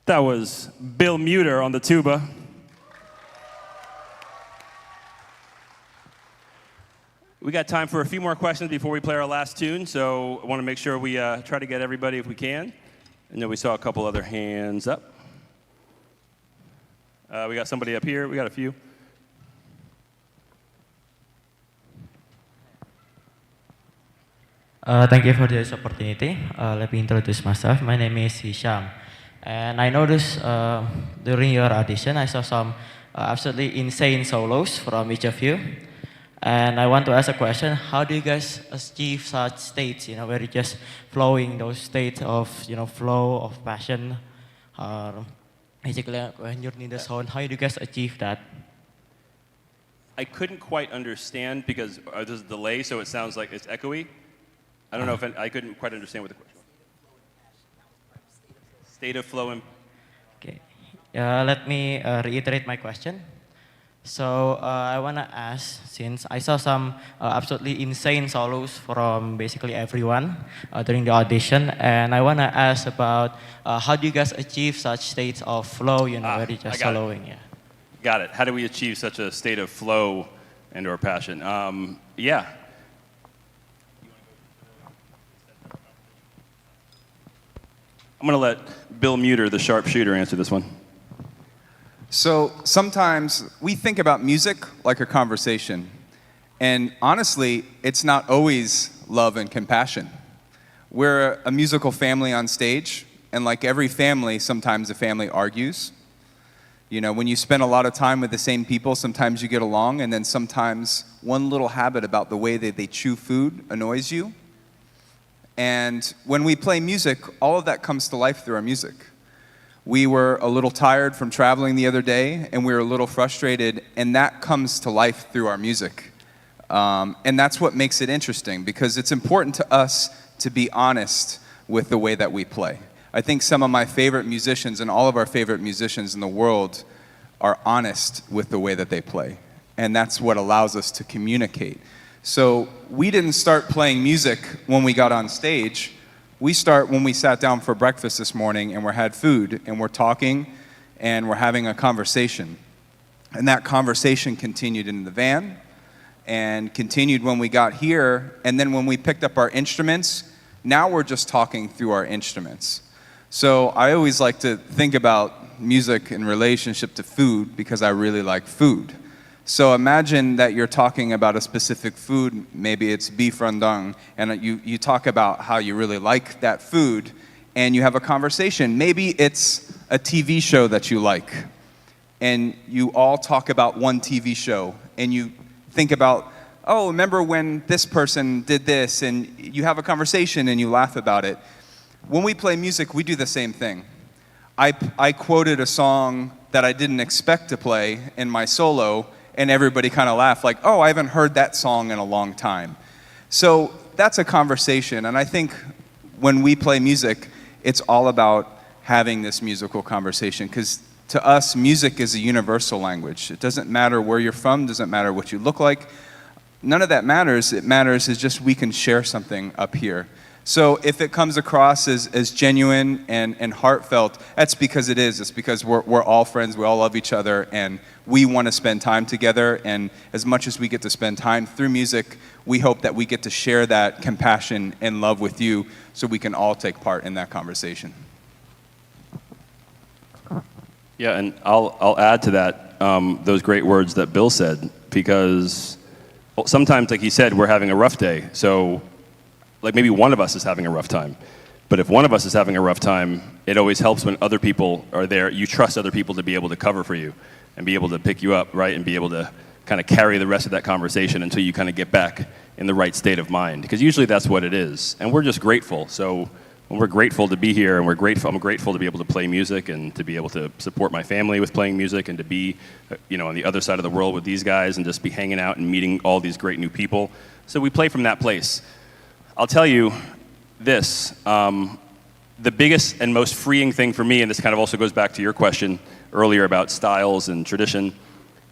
That was Bill Muter on the tuba. We got time for a few more questions before we play our last tune, so I want to make sure we try to get everybody if we can. I know we saw a couple other hands up. We got somebody up here. We got a few. Thank you for this opportunity. Let me introduce myself. My name is Hisham. And I noticed during your audition, I saw some absolutely insane solos from each of you. And I want to ask a question: how do you guys achieve such states, where you're just flowing those states of, flow, of passion? basically when you're in the zone, how do you guys achieve that? I couldn't quite understand because there's a delay, so it sounds like it's echoey. I don't know if I couldn't quite understand what the question was. State of flow and... Okay. Let me reiterate my question. So I want to ask, since I saw some absolutely insane solos from basically everyone during the audition, and I want to ask about how do you guys achieve such states of flow, where you're just soloing? Yeah. Got it. How do we achieve such a state of flow and or passion? Yeah. I'm going to let Bill Muter, the sharpshooter, answer this one. So sometimes we think about music like a conversation. And honestly, it's not always love and compassion. We're a musical family on stage, and like every family, sometimes the family argues. You know, when you spend a lot of time with the same people, sometimes you get along, and then sometimes one little habit about the way that they chew food annoys you. And when we play music, all of that comes to life through our music. We were a little tired from traveling the other day, and we were a little frustrated, and that comes to life through our music. And that's what makes it interesting, because it's important to us to be honest with the way that we play. I think some of my favorite musicians and all of our favorite musicians in the world are honest with the way that they play. And that's what allows us to communicate. So we didn't start playing music when we got on stage. We start when we sat down for breakfast this morning and we had food and we're talking and we're having a conversation. And that conversation continued in the van and continued when we got here. And then when we picked up our instruments, now we're just talking through our instruments. So I always like to think about music in relationship to food because I really like food. So imagine that you're talking about a specific food, maybe it's beef rendang, and you talk about how you really like that food, and you have a conversation. Maybe it's a TV show that you like, and you all talk about one TV show, and you think about, oh, remember when this person did this, and you have a conversation and you laugh about it. When we play music, we do the same thing. I quoted a song that I didn't expect to play in my solo, and everybody kind of laughed like, oh, I haven't heard that song in a long time. So that's a conversation, and I think when we play music, it's all about having this musical conversation, because to us, music is a universal language. It doesn't matter where you're from, doesn't matter what you look like. None of that matters. It matters is just we can share something up here. So if it comes across as genuine and heartfelt, that's because it is. It's because we're all friends, we all love each other, and we want to spend time together. And as much as we get to spend time through music, we hope that we get to share that compassion and love with you so we can all take part in that conversation. Yeah, and I'll add to that those great words that Bill said, because sometimes, like he said, we're having a rough day. So like maybe one of us is having a rough time. But if one of us is having a rough time, it always helps when other people are there. You trust other people to be able to cover for you and be able to pick you up, right? And be able to kind of carry the rest of that conversation until you kind of get back in the right state of mind. Because usually that's what it is. And we're just grateful. So when we're grateful to be here and I'm grateful to be able to play music and to be able to support my family with playing music and to be, on the other side of the world with these guys and just be hanging out and meeting all these great new people. So we play from that place. I'll tell you this, the biggest and most freeing thing for me, and this kind of also goes back to your question earlier about styles and tradition,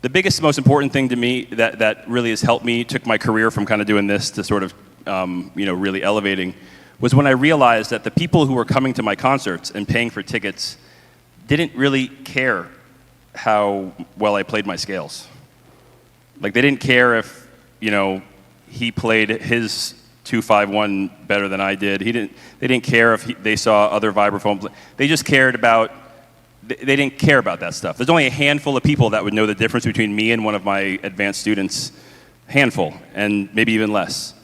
the biggest, most important thing to me that really has helped me, took my career from kind of doing this to sort of, really elevating, was when I realized that the people who were coming to my concerts and paying for tickets didn't really care how well I played my scales. Like they didn't care if, he played his 251 better than I did. They didn't care if they saw other vibraphone. They just cared about, they didn't care about that stuff. There's only a handful of people that would know the difference between me and one of my advanced students. Handful, and maybe even less.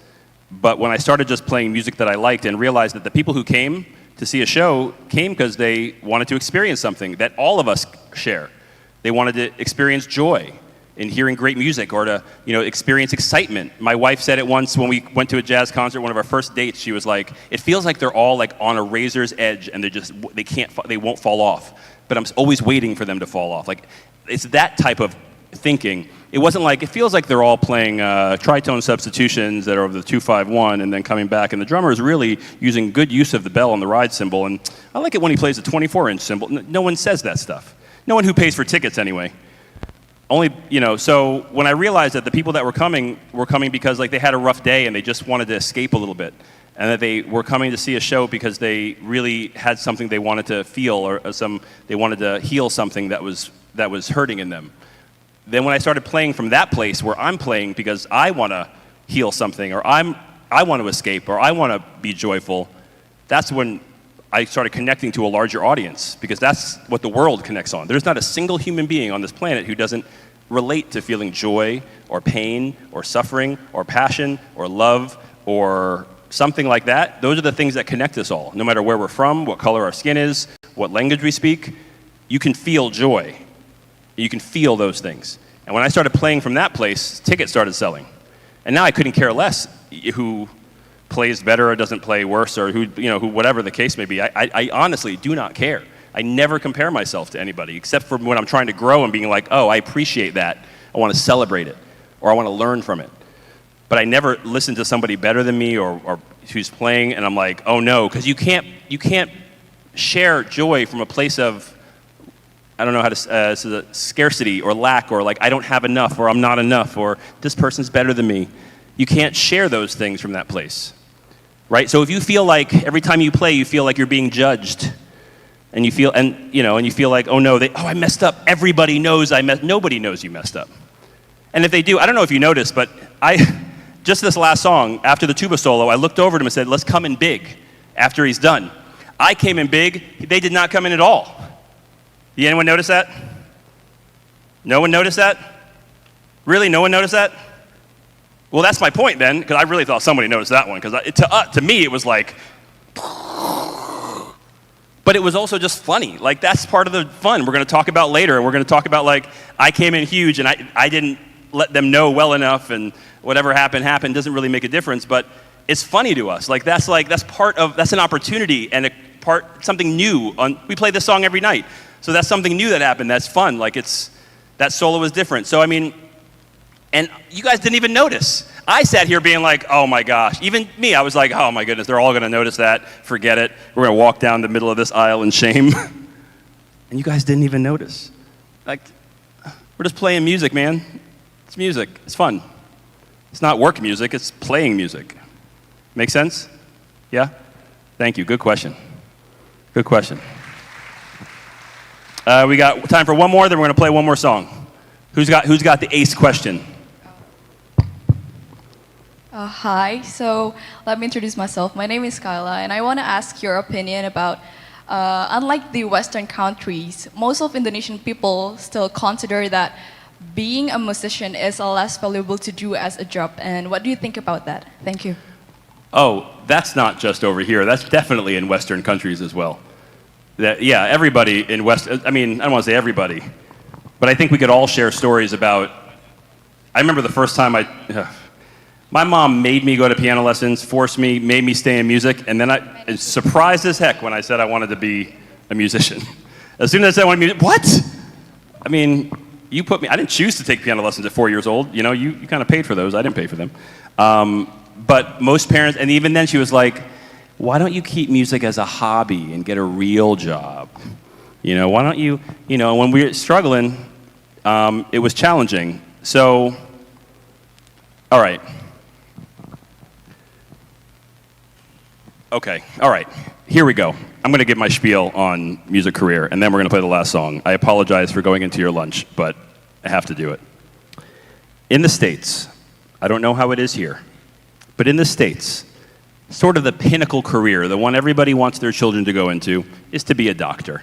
But when I started just playing music that I liked and realized that the people who came to see a show came because they wanted to experience something that all of us share. They wanted to experience joy. in hearing great music or to, experience excitement. My wife said it once when we went to a jazz concert, one of our first dates, she was like, it feels like they're all like on a razor's edge and they won't fall off. But I'm always waiting for them to fall off. Like, it's that type of thinking. It wasn't like, it feels like they're all playing tritone substitutions that are of the 2-5-1 and then coming back, and the drummer is really using good use of the bell and the ride cymbal, and I like it when he plays a 24-inch cymbal. No one says that stuff. No one who pays for tickets anyway. Only, so when I realized that the people that were coming because like they had a rough day and they just wanted to escape a little bit, and that they were coming to see a show because they really had something they wanted to feel or they wanted to heal something that was hurting in them. Then when I started playing from that place where I'm playing because I want to heal something or I want to escape or I want to be joyful, that's when I started connecting to a larger audience, because that's what the world connects on. There's not a single human being on this planet who doesn't relate to feeling joy or pain or suffering or passion or love or something like that. Those are the things that connect us all. No matter where we're from, what color our skin is, what language we speak, you can feel joy. You can feel those things. And when I started playing from that place, tickets started selling. And now I couldn't care less who plays better or doesn't play worse or who whatever the case may be. I honestly do not care. I never compare myself to anybody except for when I'm trying to grow and being like, oh, I appreciate that. I want to celebrate it or I want to learn from it. But I never listen to somebody better than me or who's playing and I'm like, oh no, because you can't share joy from a place of, I don't know how to, scarcity or lack or like I don't have enough or I'm not enough or this person's better than me. You can't share those things from that place, right? So if you feel like every time you play, you feel like you're being judged and you feel like, oh no, I messed up. Everybody knows nobody knows you messed up. And if they do, I don't know if you noticed, but just this last song, after the tuba solo, I looked over to him and said, let's come in big after he's done. I came in big, they did not come in at all. Did anyone notice that? No one noticed that? Really, no one noticed that? Well, that's my point then, because I really thought somebody noticed that one, because to me it was like, but it was also just funny. Like, that's part of the fun we're going to talk about later. We're going to talk about like, I came in huge and I didn't let them know well enough and whatever happened doesn't really make a difference, but it's funny to us. Like, that's an opportunity and something new. We play this song every night. So that's something new that happened. That's fun. Like, that solo was different. So I mean, and you guys didn't even notice. I sat here being like, oh my gosh. Even me, I was like, oh my goodness, they're all going to notice that. Forget it. We're going to walk down the middle of this aisle in shame. And you guys didn't even notice. Like, we're just playing music, man. It's music. It's fun. It's not work music. It's playing music. Make sense? Yeah? Thank you. Good question. Good question. We got time for one more, then we're going to play one more song. Who's got the ace question? Hi, so let me introduce myself. My name is Kyla, and I want to ask your opinion about, unlike the Western countries, most of Indonesian people still consider that being a musician is less valuable to do as a job. And what do you think about that? Thank you. Oh, that's not just over here. That's definitely in Western countries as well. Everybody in I don't want to say everybody, but I think we could all share stories about, I remember the first time my mom made me go to piano lessons, made me stay in music, and then I was surprised as heck when I said I wanted to be a musician. As soon as I said I wanted to be, what? I mean, I didn't choose to take piano lessons at 4 years old. You kind of paid for those. I didn't pay for them. But most parents, and even then she was like, why don't you keep music as a hobby and get a real job? Why don't you, when we were struggling, it was challenging. So, all right. Okay, all right, here we go. I'm going to give my spiel on music career, and then we're going to play the last song. I apologize for going into your lunch, but I have to do it. In the States, I don't know how it is here, but in the States, sort of the pinnacle career, the one everybody wants their children to go into, is to be a doctor.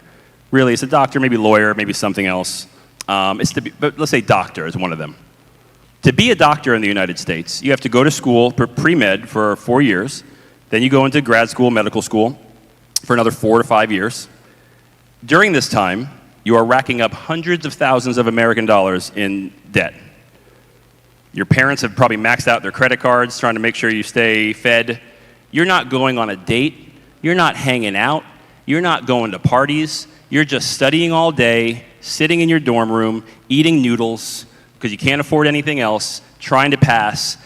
Really, it's a doctor, maybe lawyer, maybe something else. But let's say doctor is one of them. To be a doctor in the United States, you have to go to school, pre-med, for 4 years. Then you go into grad school, medical school, for another 4 to 5 years. During this time, you are racking up hundreds of thousands of American dollars in debt. Your parents have probably maxed out their credit cards trying to make sure you stay fed. You're not going on a date. You're not hanging out. You're not going to parties. You're just studying all day, sitting in your dorm room, eating noodles because you can't afford anything else, trying to pass.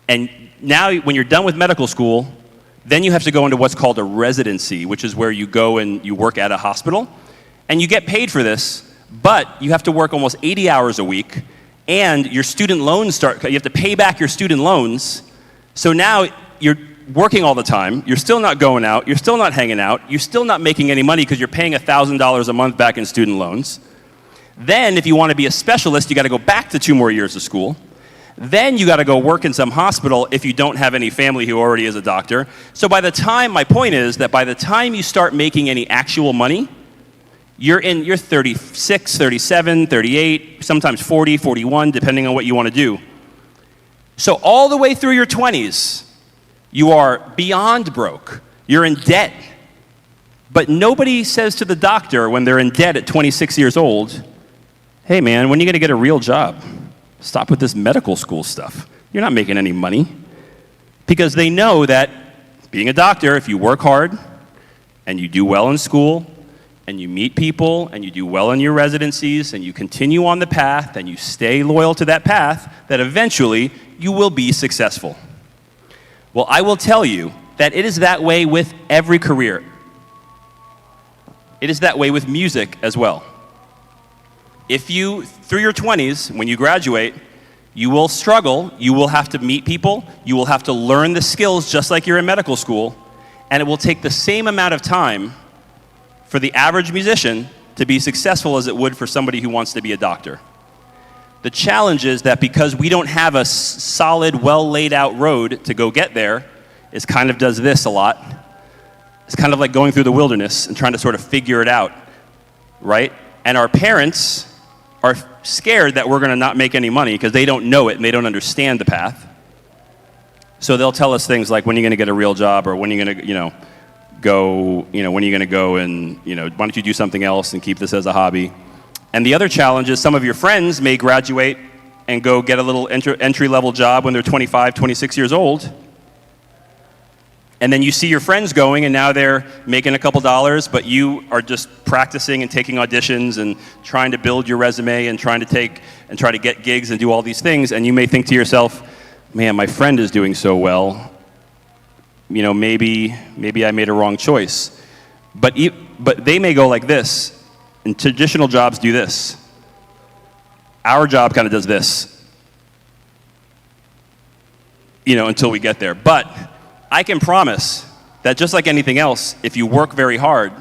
And now when you're done with medical school, then you have to go into what's called a residency, which is where you go and you work at a hospital. And you get paid for this, but you have to work almost 80 hours a week, and your student loans you have to pay back your student loans. So now you're working all the time, you're still not going out, you're still not hanging out, you're still not making any money because you're paying $1,000 a month back in student loans. Then if you want to be a specialist, you got to go back to 2 more years of school. Then you got to go work in some hospital if you don't have any family who already is a doctor. So by the time, my point is that by the time you start making any actual money, you're 36, 37, 38, sometimes 40, 41, depending on what you want to do. So all the way through your 20s, you are beyond broke. You're in debt. But nobody says to the doctor when they're in debt at 26 years old, hey man, when are you going to get a real job? Stop with this medical school stuff. You're not making any money. Because they know that being a doctor, if you work hard and you do well in school and you meet people and you do well in your residencies and you continue on the path and you stay loyal to that path, that eventually you will be successful. Well, I will tell you that it is that way with every career. It is that way with music as well. If you, through your 20s, when you graduate, you will struggle, you will have to meet people, you will have to learn the skills just like you're in medical school, and it will take the same amount of time for the average musician to be successful as it would for somebody who wants to be a doctor. The challenge is that because we don't have a solid, well laid out road to go get there, it kind of does this a lot. It's kind of like going through the wilderness and trying to sort of figure it out, right? And our parents are scared that we're going to not make any money because they don't know it and they don't understand the path. So they'll tell us things like, when are you going to get a real job, or when are you going to, go, when are you going to go and, why don't you do something else and keep this as a hobby? And the other challenge is some of your friends may graduate and go get a little entry-level job when they're 25, 26 years old. And then you see your friends going and now they're making a couple dollars, but you are just practicing and taking auditions and trying to build your resume and trying to get gigs and do all these things. And you may think to yourself, man, my friend is doing so well. Maybe I made a wrong choice. But they may go like this, and traditional jobs do this. Our job kind of does this, until we get there. But I can promise that just like anything else, if you work very hard,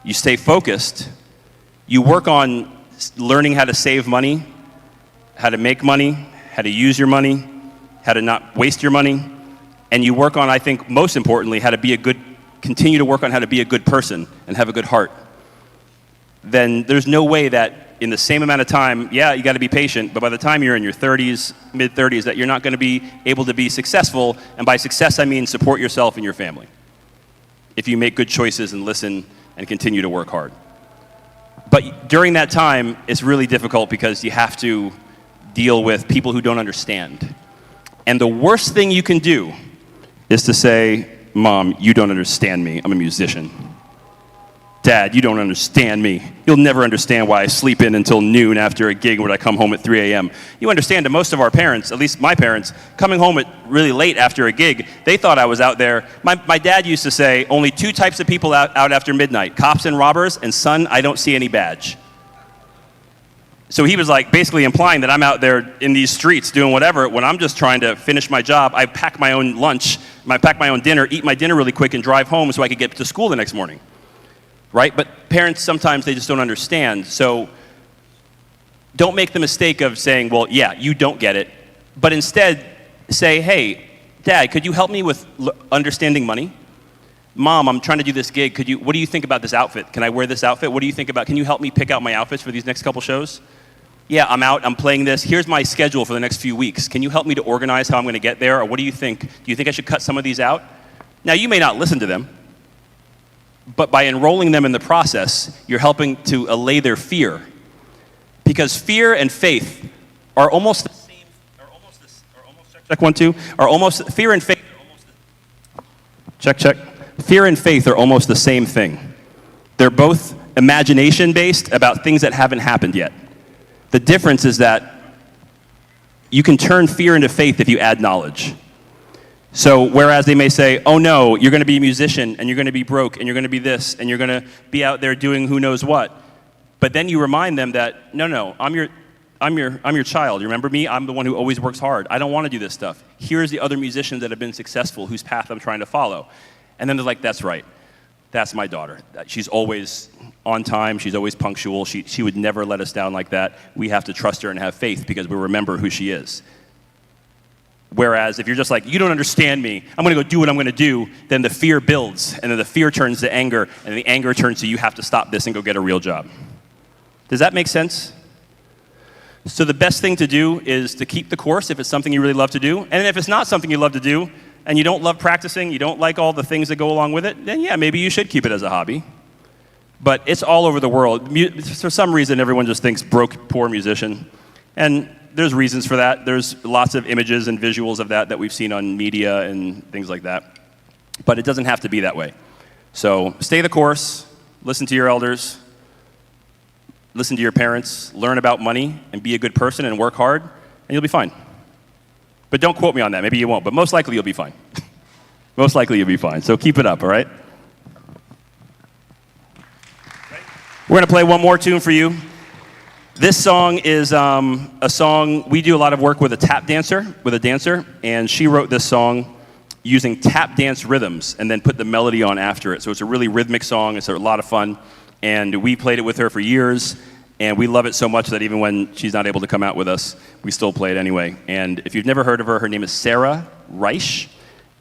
you stay focused, you work on learning how to save money, how to make money, how to use your money, how to not waste your money, and you work on, I think, most importantly, continue to work on how to be a good person and have a good heart, then there's no way that in the same amount of time, yeah, you got to be patient, but by the time you're in your 30s, mid-30s, that you're not going to be able to be successful, and by success I mean support yourself and your family, if you make good choices and listen and continue to work hard. But during that time, it's really difficult because you have to deal with people who don't understand. And the worst thing you can do is to say, Mom, you don't understand me, I'm a musician. Dad, you don't understand me. You'll never understand why I sleep in until noon after a gig when I come home at 3 a.m. You understand, to most of our parents, at least my parents, coming home at really late after a gig, they thought I was out there. My dad used to say, only 2 types of people out after midnight, cops and robbers, and son, I don't see any badge. So he was like basically implying that I'm out there in these streets doing whatever when I'm just trying to finish my job. I pack my own lunch, I pack my own dinner, eat my dinner really quick and drive home so I could get to school the next morning. Right? But parents, sometimes they just don't understand. So don't make the mistake of saying, well, yeah, you don't get it. But instead say, hey, Dad, could you help me with understanding money? Mom, I'm trying to do this gig. What do you think about this outfit? Can I wear this outfit? What do you think about, can you help me pick out my outfits for these next couple shows? Yeah, I'm out, I'm playing this. Here's my schedule for the next few weeks. Can you help me to organize how I'm going to get there? Or what do you think? Do you think I should cut some of these out? Now, you may not listen to them, but by enrolling them in the process, you're helping to allay their fear. Because fear and faith are almost the same check 1, 2, are almost, fear and faith, check, check. Fear and faith are almost the same thing. They're both imagination-based about things that haven't happened yet. The difference is that you can turn fear into faith if you add knowledge. So whereas they may say, oh no, you're going to be a musician, and you're going to be broke, and you're going to be this, and you're going to be out there doing who knows what. But then you remind them that, no, I'm your child. You remember me? I'm the one who always works hard. I don't want to do this stuff. Here's the other musicians that have been successful, whose path I'm trying to follow. And then they're like, that's right. That's my daughter. She's always on time. She's always punctual. She would never let us down like that. We have to trust her and have faith because we remember who she is. Whereas if you're just like, you don't understand me, I'm going to go do what I'm going to do, then the fear builds, and then the fear turns to anger, and the anger turns to you have to stop this and go get a real job. Does that make sense? So the best thing to do is to keep the course if it's something you really love to do. And if it's not something you love to do, and you don't love practicing, you don't like all the things that go along with it, then yeah, maybe you should keep it as a hobby. But it's all over the world. For some reason, everyone just thinks broke, poor musician. And there's reasons for that. There's lots of images and visuals of that we've seen on media and things like that. But it doesn't have to be that way. So stay the course, listen to your elders, listen to your parents, learn about money, and be a good person and work hard, and you'll be fine. But don't quote me on that. Maybe you won't, but most likely you'll be fine. Most likely you'll be fine. So keep it up, all right? We're going to play one more tune for you. This song is a song, we do a lot of work with a tap dancer, and she wrote this song using tap dance rhythms and then put the melody on after it. So it's a really rhythmic song. It's a lot of fun. And we played it with her for years, and we love it so much that even when she's not able to come out with us, we still play it anyway. And if you've never heard of her, her name is Sarah Reich,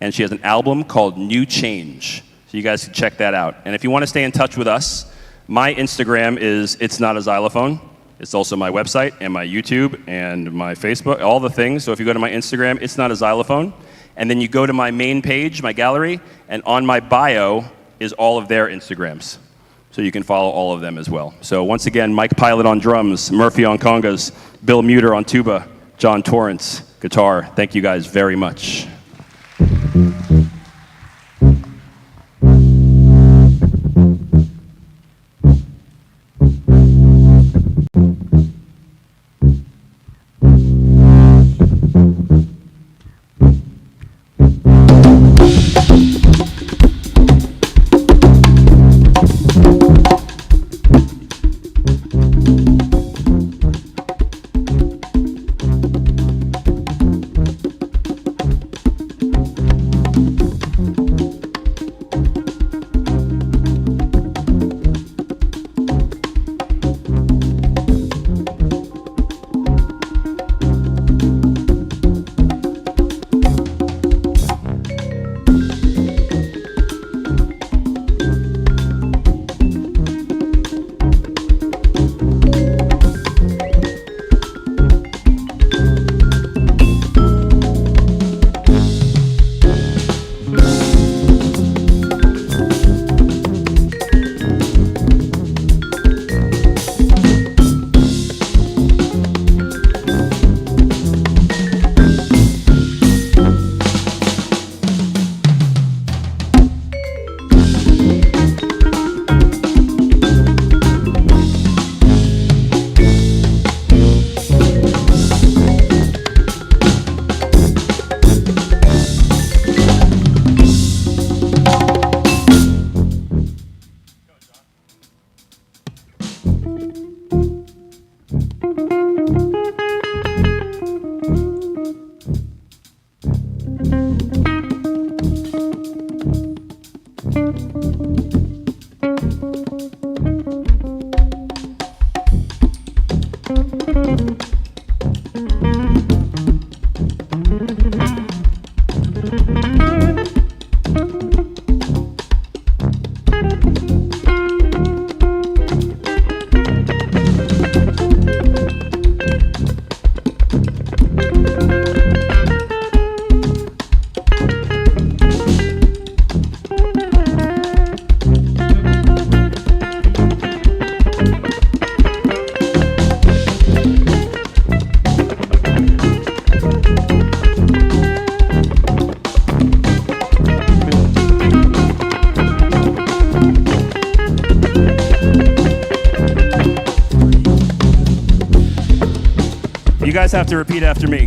and she has an album called New Change. So you guys can check that out. And if you want to stay in touch with us, my Instagram is It's Not a Xylophone. It's also my website and my YouTube and my Facebook, all the things. So if you go to my Instagram, It's Not a Xylophone, and then you go to my main page, my gallery, and on my bio is all of their Instagrams. So you can follow all of them as well. So once again, Mike Pilot on drums, Murphy on congas, Bill Muter on tuba, John Torrance, guitar. Thank you guys very much. You guys have to repeat after me.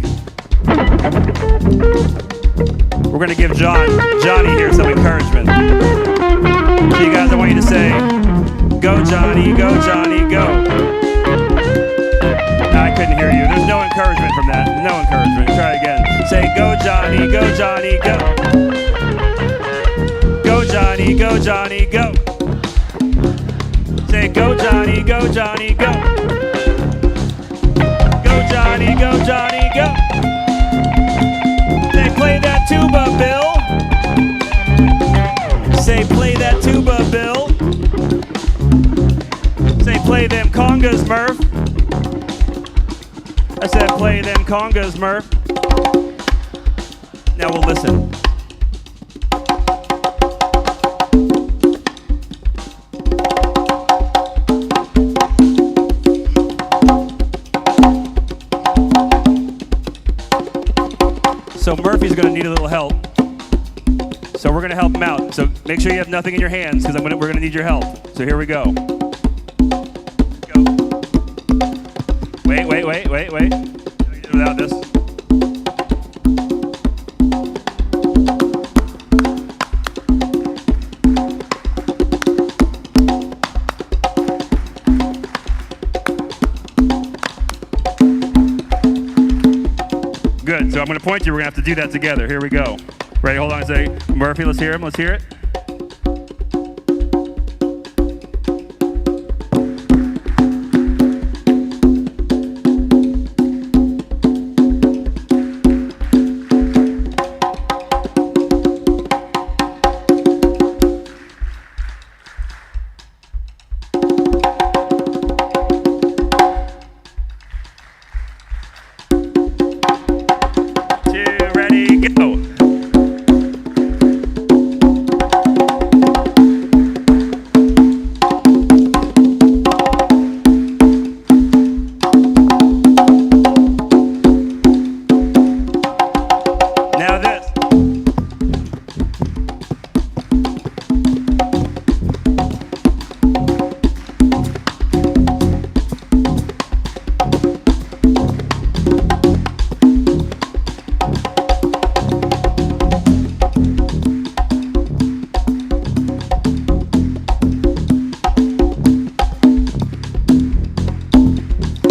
We're going to give Johnny here some encouragement. So you guys, I want you to say, go Johnny, go Johnny, go. No, I couldn't hear you. There's no encouragement from that. No encouragement. Try again. Say, go Johnny, go Johnny, go. Go Johnny, go Johnny, go. Say, go Johnny, go Johnny, go. Go Johnny, go Johnny, go. Say, play that tuba, Bill. Say, play that tuba, Bill. Say, play them congas, Murph. I said, play them congas, Murph. Now we'll listen. So Murphy's going to need a little help. So we're going to help him out. So make sure you have nothing in your hands because we're going to need your help. So here we go. Go. Wait. Without this. Good. So I'm going to point you. We're going to have to do that together. Here we go. Ready? Hold on a second. Murphy, let's hear him. Let's hear it.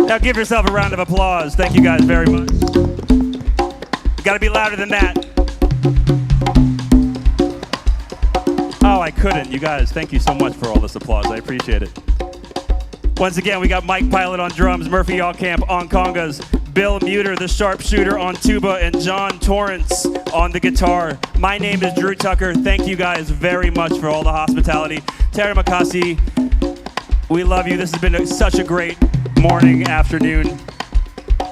Now give yourself a round of applause. Thank you guys very much. You gotta be louder than that. Oh, I couldn't. You guys, thank you so much for all this applause. I appreciate it. Once again, we got Mike Pilot on drums, Murphy Allcamp on congas, Bill Muter, the sharpshooter, on tuba, and John Torrance on the guitar. My name is Drew Tucker. Thank you guys very much for all the hospitality. Terima kasih. We love you. This has been such a great morning, afternoon.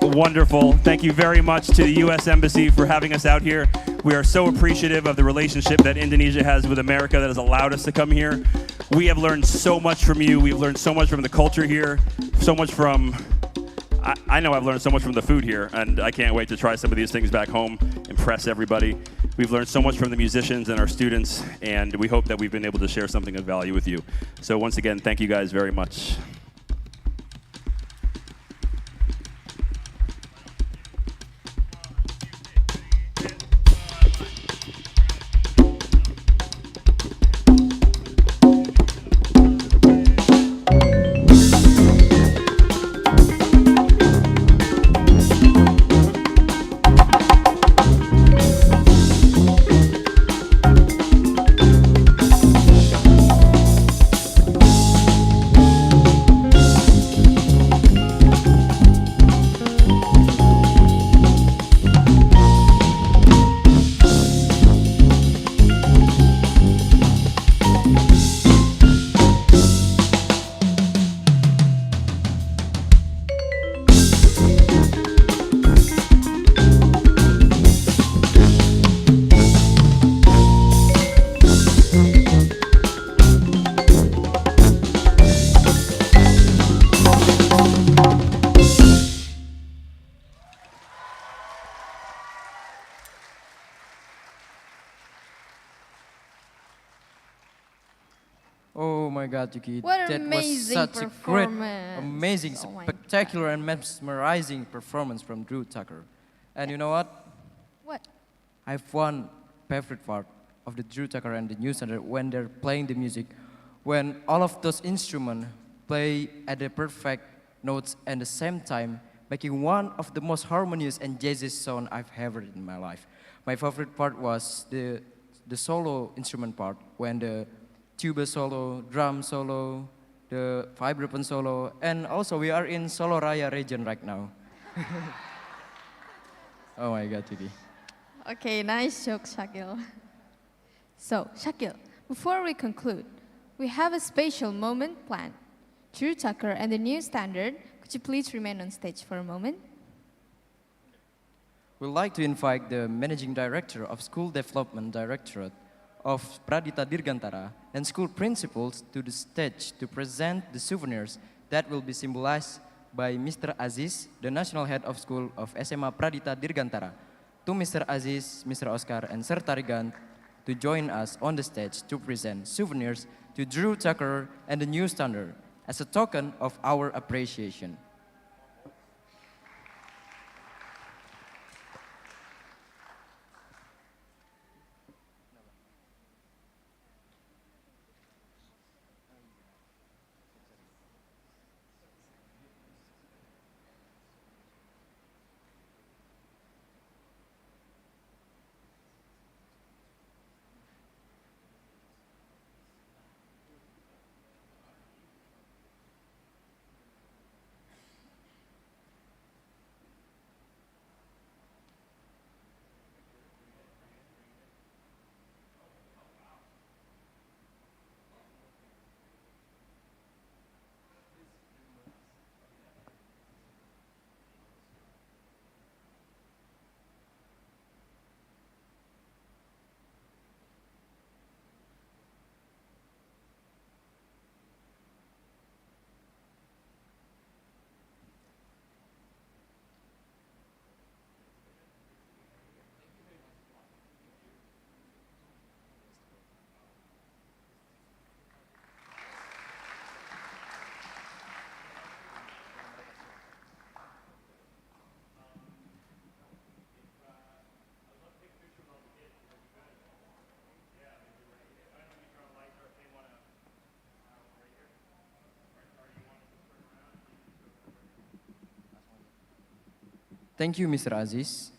Wonderful. Thank you very much to the U.S. Embassy for having us out here. We are so appreciative of the relationship that Indonesia has with America that has allowed us to come here. We have learned so much from you. We've learned so much from the culture here, so much from... I know I've learned so much from the food here, and I can't wait to try some of these things back home, impress everybody. We've learned so much from the musicians and our students, and we hope that we've been able to share something of value with you. So once again, thank you guys very much. my God, Yuki. What an That was amazing such a great, performance. amazing, Oh my spectacular, and mesmerizing performance from Drew Tucker. And you know what? What? I have one favorite part of the Drew Tucker and the New Standard when they're playing the music, when all of those instruments play at the perfect notes at the same time, making one of the most harmonious and jazzy sound I've ever heard in my life. My favorite part was the solo instrument part, when the tuba solo, drum solo, the vibraphone solo, and also we are in Solo Raya region right now. Oh my God, Tiki. Okay, nice joke, Shakil. So, Shakil, before we conclude, we have a special moment planned. Drew Tucker and the New Standard, could you please remain on stage for a moment? We'd like to invite the Managing Director of School Development Directorate of Pradita Dirgantara and school principals to the stage to present the souvenirs that will be symbolized by Mr. Aziz, the National Head of School of SMA Pradita Dirgantara, to Mr. Aziz, Mr. Oscar, and Sir Tarigan to join us on the stage to present souvenirs to Drew Tucker and the New Standard as a token of our appreciation. Thank you, Mr. Aziz.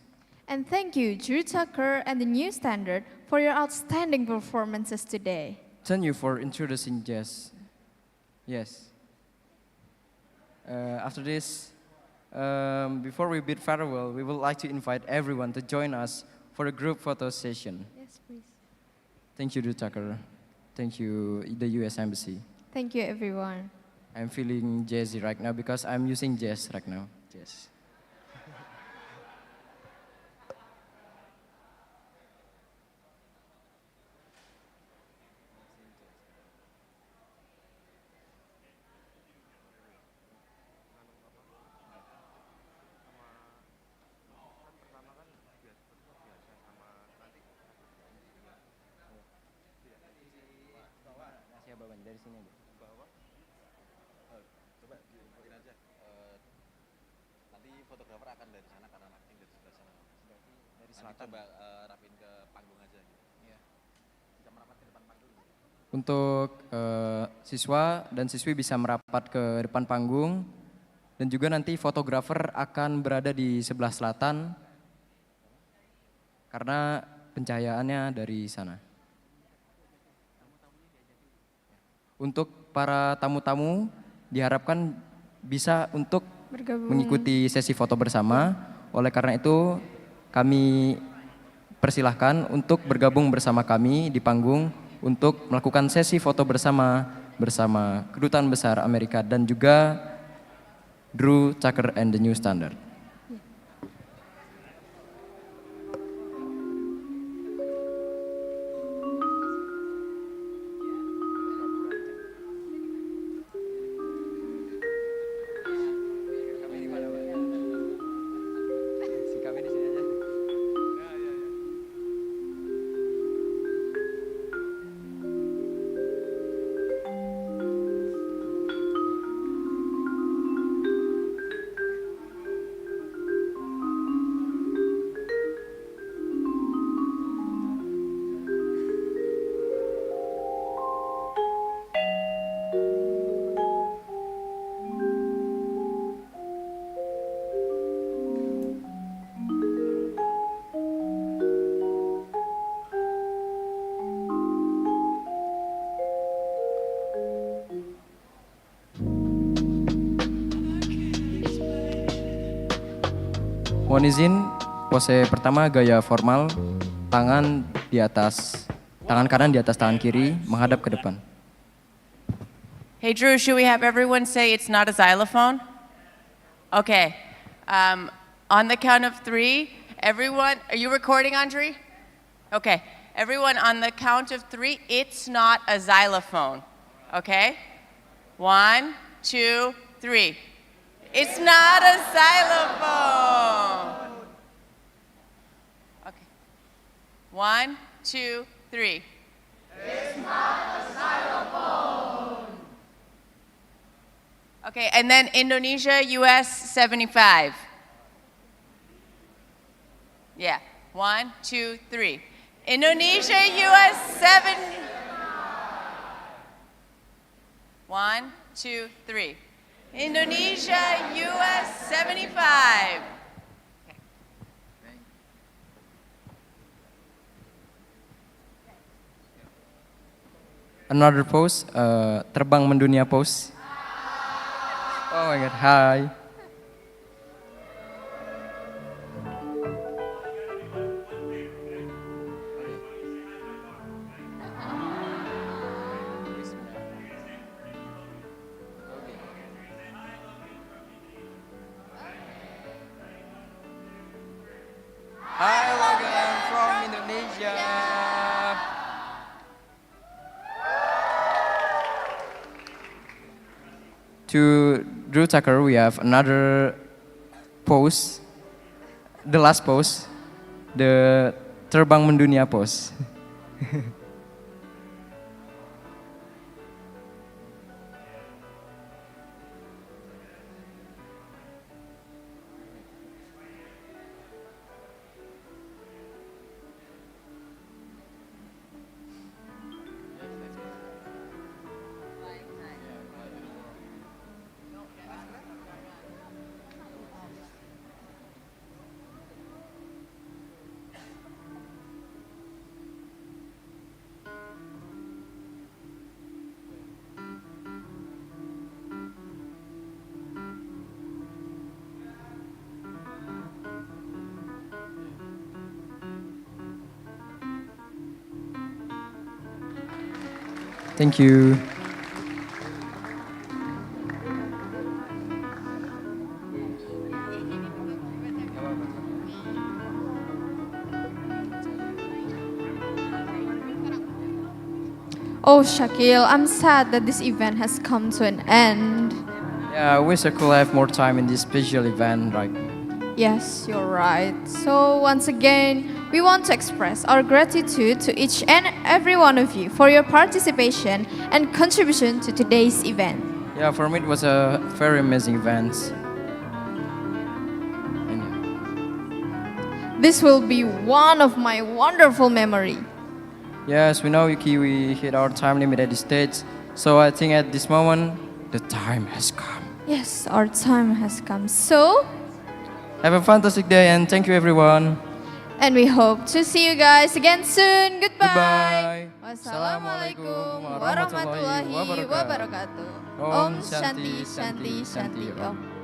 And thank you, Drew Tucker and the New Standard, for your outstanding performances today. Thank you for introducing jazz. Yes. After this, before we bid farewell, we would like to invite everyone to join us for a group photo session. Yes, please. Thank you, Drew Tucker. Thank you, the US Embassy. Thank you, everyone. I'm feeling jazzy right now because I'm using jazz right now. Jazz. Dari sini aja. Bawah. Coba diinfoin aja. Nanti fotografer akan dari sana karena acting dari sebelah sana. Dari selatan. Coba rapin ke panggung aja gitu. Iya. Bisa merapat ke depan panggung. Untuk siswa dan siswi bisa merapat ke depan panggung dan juga nanti fotografer akan berada di sebelah selatan karena pencahayaannya dari sana. Untuk para tamu-tamu diharapkan bisa untuk Bergabung. mengikuti sesi foto bersama. Oleh karena itu kami persilahkan untuk bergabung bersama kami di panggung untuk melakukan sesi foto bersama Kedutaan Besar Amerika dan juga Drew Tucker and the New Standard. Mohon izin, pose pertama gaya formal, tangan kanan di atas tangan kiri, menghadap ke depan. Hey, Drew, should we have everyone say it's not a xylophone? Okay. On the count of 3, everyone, are you recording, Andre? Okay. Everyone, on the count of 3, it's not a xylophone. Okay? 1, 2, 3. It's not a xylophone. Okay. 1, 2, 3. It's not a xylophone. Okay, and then Indonesia, US 75. Yeah. 1, 2, 3. Indonesia, US 7. 1, 2, 3. Indonesia, US 75. Another pose, terbang mendunia pose. Oh my god, hi. Hi Logan from Indonesia. To Drew Tucker, we have another pose, the last pose, the terbang mendunia pose. Thank you. Oh, Shakil, I'm sad that this event has come to an end. Yeah, I wish I could have more time in this special event, right? Yes, you're right. So once again, we want to express our gratitude to each and every one of you for your participation and contribution to today's event. Yeah, for me it was a very amazing event. This will be one of my wonderful memory. Yes, we know, Yuki, we hit our time limit at this stage. So I think at this moment, the time has come. Yes, our time has come. So, have a fantastic day and thank you everyone. And we hope to see you guys again soon. Goodbye. Goodbye. Wassalamualaikum warahmatullahi wabarakatuh. Om Shanti Shanti Shanti Om.